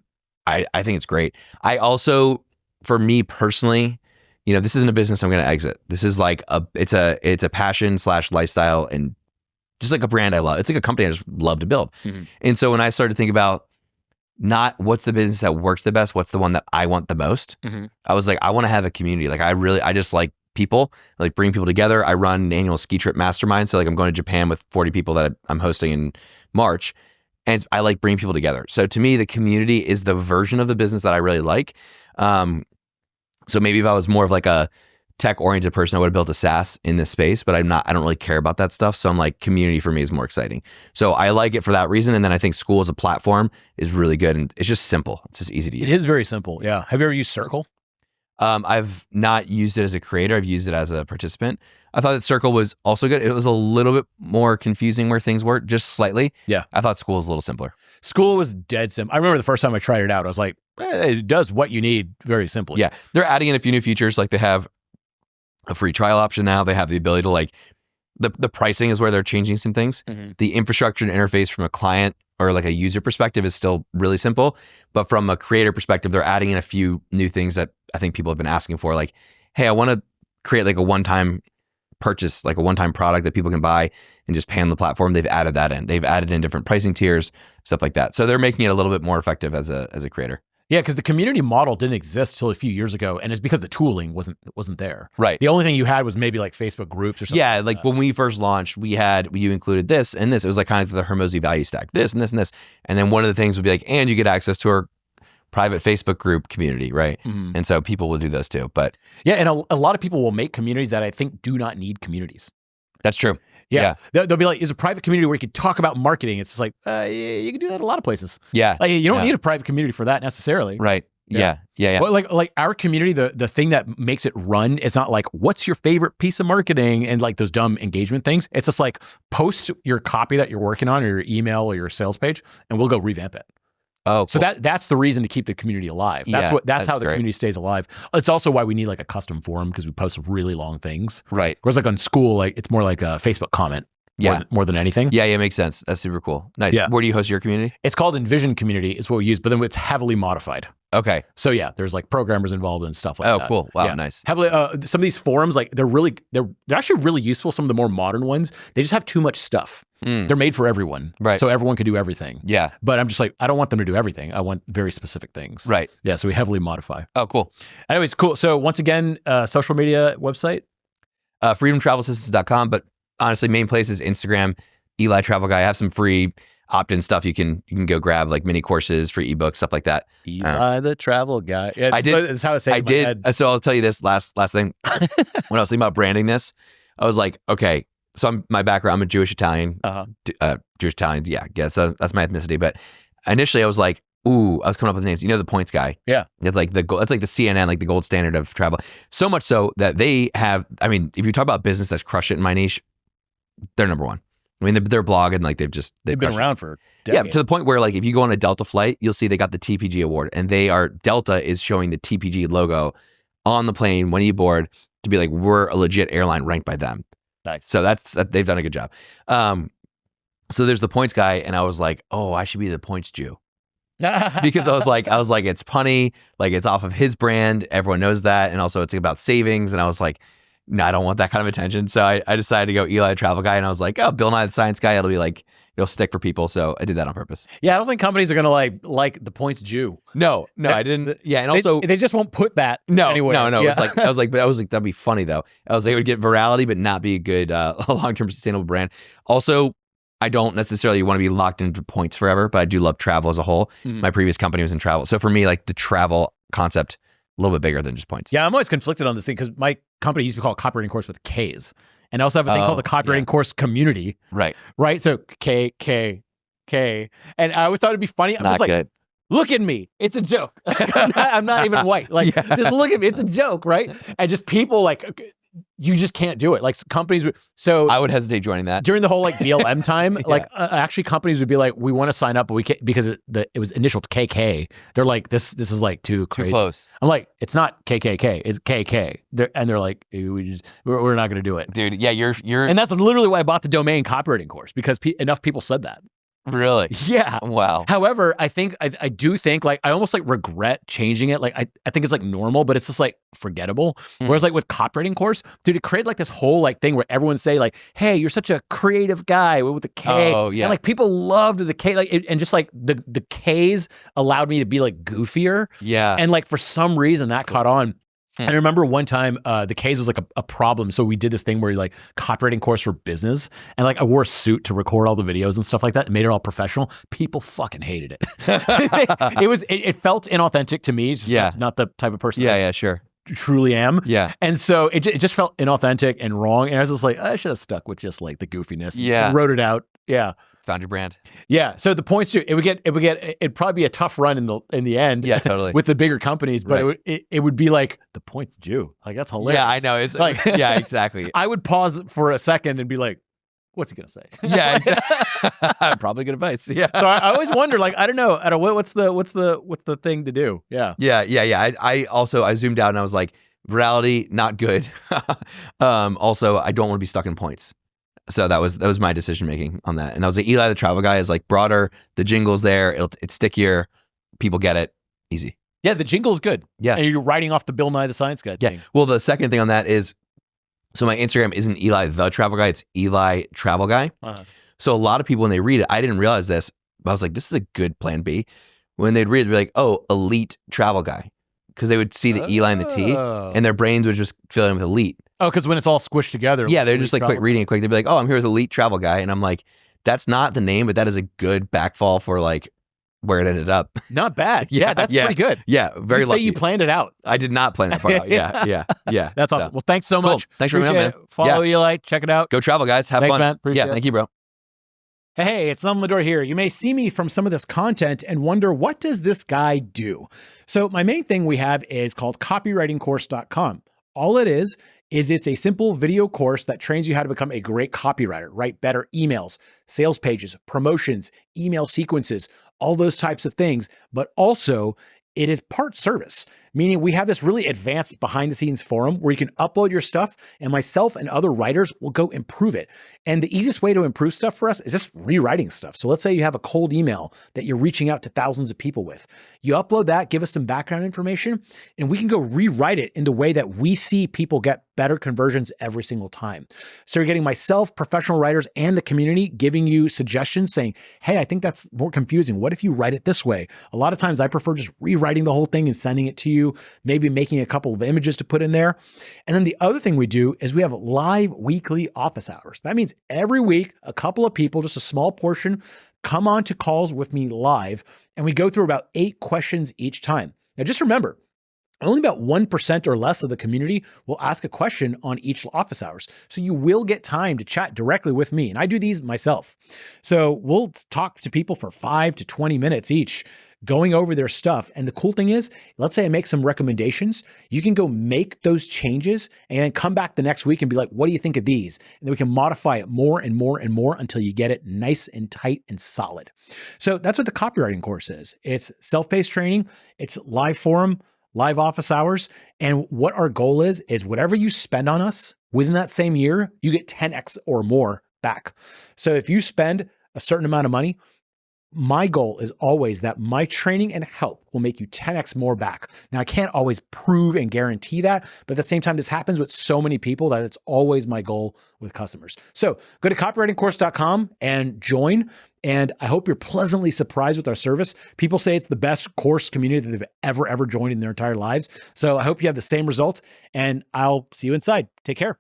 think it's great. I also, for me personally, this isn't a business I'm going to exit. This is like it's a passion / lifestyle and just like a brand I love. It's like a company I just love to build. Mm-hmm. And so when I started to think about not what's the business that works the best, what's the one that I want the most, I was like, I want to have a community. Like I just like people, I like bring people together. I run an annual ski trip mastermind. So like I'm going to Japan with 40 people that I'm hosting in March. And I like bringing people together. So to me, the community is the version of the business that I really like. So maybe if I was more of like a tech-oriented person, I would have built a SaaS in this space, but I don't really care about that stuff. So I'm like, community for me is more exciting. So I like it for that reason. And then I think Skool as a platform is really good. And it's just simple. It's just easy to use. It is very simple. Yeah. Have you ever used Circle? I've not used it as a creator. I've used it as a participant. I thought that Circle was also good. It was a little bit more confusing where things were, just slightly. Yeah. I thought Skool was a little simpler. Skool was dead simple. I remember the first time I tried it out, I was like, it does what you need very simply. Yeah. They're adding in a few new features. Like they have a free trial option now. They have the ability to like, the pricing is where they're changing some things. Mm-hmm. The infrastructure and interface from a client or like a user perspective is still really simple. But from a creator perspective, they're adding in a few new things that I think people have been asking for. Like, hey, I want to create like a one-time purchase, like a one-time product that people can buy and just pay on the platform. They've added that in. They've added in different pricing tiers, stuff like that. So they're making it a little bit more effective as a creator. Yeah, because the community model didn't exist till a few years ago, and it's because the tooling wasn't there. Right. The only thing you had was maybe like Facebook groups or something. Yeah, like when we first launched, you included this and this. It was like kind of the Hermosi value stack, this and this and this. And then one of the things would be like, and you get access to our private Facebook group community, right? Mm-hmm. And so people will do those too. But yeah, and a lot of people will make communities that I think do not need communities. That's true. Yeah. They'll be like, is a private community where you can talk about marketing. It's just like, you can do that in a lot of places. Yeah. Like, you don't need a private community for that necessarily. Right. Yeah. Well, like our community, the thing that makes it run is not like, what's your favorite piece of marketing and like those dumb engagement things. It's just like post your copy that you're working on or your email or your sales page, and we'll go revamp it. Oh, cool. So that's the reason to keep the community alive. That's how the community stays alive. It's also why we need like a custom forum, because we post really long things. Right. Whereas like on Skool, like it's more like a Facebook comment. More than anything. Yeah, makes sense. That's super cool. Nice. Yeah. Where do you host your community? It's called Envision Community is what we use, but then it's heavily modified. Okay. So yeah, there's like programmers involved and stuff like that. Oh, cool. Wow, yeah. nice. Heavily, some of these forums, like they're actually really useful. Some of the more modern ones, they just have too much stuff. They're made for everyone. Right. So everyone can do everything. Yeah. But I'm just like, I don't want them to do everything. I want very specific things. Right. Yeah. So we heavily modify. Oh, cool. Anyways, cool. So once again, social media website? freedomtravelsystems.com, but honestly, main place is Instagram. Eli Travel Guy. I have some free opt-in stuff you can go grab, like mini courses, free ebooks, stuff like that. Eli the Travel Guy. Yeah, that's how I say it. I did. So I'll tell you this last thing. When I was thinking about branding this, I was like, okay, so my background, I'm a Jewish Italian. Jewish Italian, yeah. So that's my ethnicity. But initially, I was like, ooh, I was coming up with names. You know, the Points Guy. Yeah, it's like the CNN, like the gold standard of travel. So much so that they have. I mean, if you talk about business that's crushed it in my niche, they're number one. I mean, they're blogging like they've been around for decades. Yeah, to the point where like if you go on a Delta flight, you'll see they got the TPG award, and Delta is showing the TPG logo on the plane when you board to be like, we're a legit airline ranked by them. Nice. So they've done a good job. So there's the Points Guy, and I was like, oh, I should be the Points Jew. Because I was like, it's punny, like it's off of his brand, everyone knows that, and also it's about savings, and I was like, no, I don't want that kind of attention. So I decided to go Eli Travel Guy, and I was like, oh, Bill Nye the Science Guy, it'll be like, it'll stick for people. So I did that on purpose. Yeah, I don't think companies are gonna like the Points Jew. No, I didn't. Yeah, and also they just won't put that. Anywhere. No. Yeah. I was like, that'd be funny though. I was like, it would get virality, but not be a good long-term sustainable brand. Also, I don't necessarily want to be locked into points forever, but I do love travel as a whole. My previous company was in travel, so for me, like the travel concept, a little bit bigger than just points. Yeah, I'm always conflicted on this thing because my company used to be called Copywriting Course with K's. And I also have a thing called the Copywriting Course Community. Right. So K. And I always thought it'd be funny. I'm just like, good. Look at me. It's a joke. I'm not even white. Like, just look at me. It's a joke, right? And just people like, you just can't do it. Like companies would, so I would hesitate joining that during the whole like BLM time. Like actually companies would be like, we want to sign up, but we can't because it was initial KK. They're like, this is like too crazy. Too close. I'm like, it's not KKK, it's KK. They're like, we're not going to do it, dude. Yeah, you're, and that's literally why I bought the domain Copywriting Course because enough people said that. Really? Yeah. Wow. However, I do think like I almost like regret changing it. Like I think it's like normal, but it's just like forgettable. Whereas like with Copywriting Course, dude, it created like this whole like thing where everyone say like, hey, you're such a creative guy with the K. Oh yeah. And like people loved the K, like and just like the K's allowed me to be like goofier. Yeah. And like for some reason that caught on. And I remember one time the K's was like a problem. So we did this thing where like Copywriting Course for business. And like I wore a suit to record all the videos and stuff like that and made it all professional. People fucking hated it. It felt inauthentic to me. It's just like not the type of person I sure. truly am. Yeah. And so it just felt inauthentic and wrong. And I was just like, I should have stuck with just like the goofiness. Yeah. And wrote it out. Yeah. Found your brand. Yeah. So the points too, it'd probably be a tough run in the end. Yeah, totally. With the bigger companies, but it would be like the points Jew. Like that's hilarious. Yeah, I know. It's like yeah, exactly. I would pause for a second and be like, what's he gonna say? Yeah, exactly. Probably good advice. Yeah. So I always wonder, like, I don't know, what's the thing to do? Yeah. Yeah. I zoomed out and I was like, virality, not good. Also, I don't want to be stuck in points. So that was my decision making on that. And I was like, Eli the Travel Guy is like broader. The jingle's there. It's stickier. People get it. Easy. Yeah, the jingle's good. Yeah. And you're writing off the Bill Nye the Science Guy thing. Well, the second thing on that is, so my Instagram isn't Eli the Travel Guy. It's Eli Travel Guy. Uh-huh. So a lot of people, when they read it, I didn't realize this, but I was like, this is a good plan B. When they'd read it, they'd be like, oh, Elite Travel Guy. Because they would see the Eli and the T, and their brains would just fill in with Elite. Oh, because when it's all squished together. Yeah, they're just like quick reading it quick. They'd be like, oh, I'm here with Elite Travel Guy. And I'm like, that's not the name, but that is a good backfall for like where it ended up. Not bad. Yeah, that's pretty good. Yeah, very lucky. Say you planned it out. I did not plan that part out. Yeah. That's awesome. Well, thanks so much. Thanks for coming on, man. Follow Eli. Check it out. Go travel, guys. Have thanks, fun. Man. Appreciate it. Thank you, bro. Hey, it's Neville Medhora here. You may see me from some of this content and wonder, what does this guy do? So my main thing we have is called copywritingcourse.com. All it is it's a simple video course that trains you how to become a great copywriter, write better emails, sales pages, promotions, email sequences, all those types of things, but also it is part service, meaning we have this really advanced behind the scenes forum where you can upload your stuff and myself and other writers will go improve it. And the easiest way to improve stuff for us is just rewriting stuff. So let's say you have a cold email that you're reaching out to thousands of people with. You upload that, give us some background information, and we can go rewrite it in the way that we see people get better conversions every single time. So you're getting myself, professional writers, and the community giving you suggestions saying, hey, I think that's more confusing. What if you write it this way? A lot of times I prefer just rewriting the whole thing and sending it to you, maybe making a couple of images to put in there. And then the other thing we do is we have live weekly office hours. That means every week, a couple of people, just a small portion, come on to calls with me live, and we go through about 8 questions each time. Now, just remember, only about 1% or less of the community will ask a question on each office hours. So you will get time to chat directly with me. And I do these myself. So we'll talk to people for 5 to 20 minutes each, going over their stuff. And the cool thing is, let's say I make some recommendations. You can go make those changes and then come back the next week and be like, what do you think of these? And then we can modify it more and more and more until you get it nice and tight and solid. So that's what the copywriting course is. It's self-paced training. It's live forum, live office hours. And what our goal is whatever you spend on us within that same year, you get 10x or more back. So if you spend a certain amount of money, my goal is always that my training and help will make you 10x more back. Now, I can't always prove and guarantee that, but at the same time, this happens with so many people that it's always my goal with customers. So go to copywritingcourse.com and join. And I hope you're pleasantly surprised with our service. People say it's the best course community that they've ever joined in their entire lives. So I hope you have the same result, and I'll see you inside. Take care.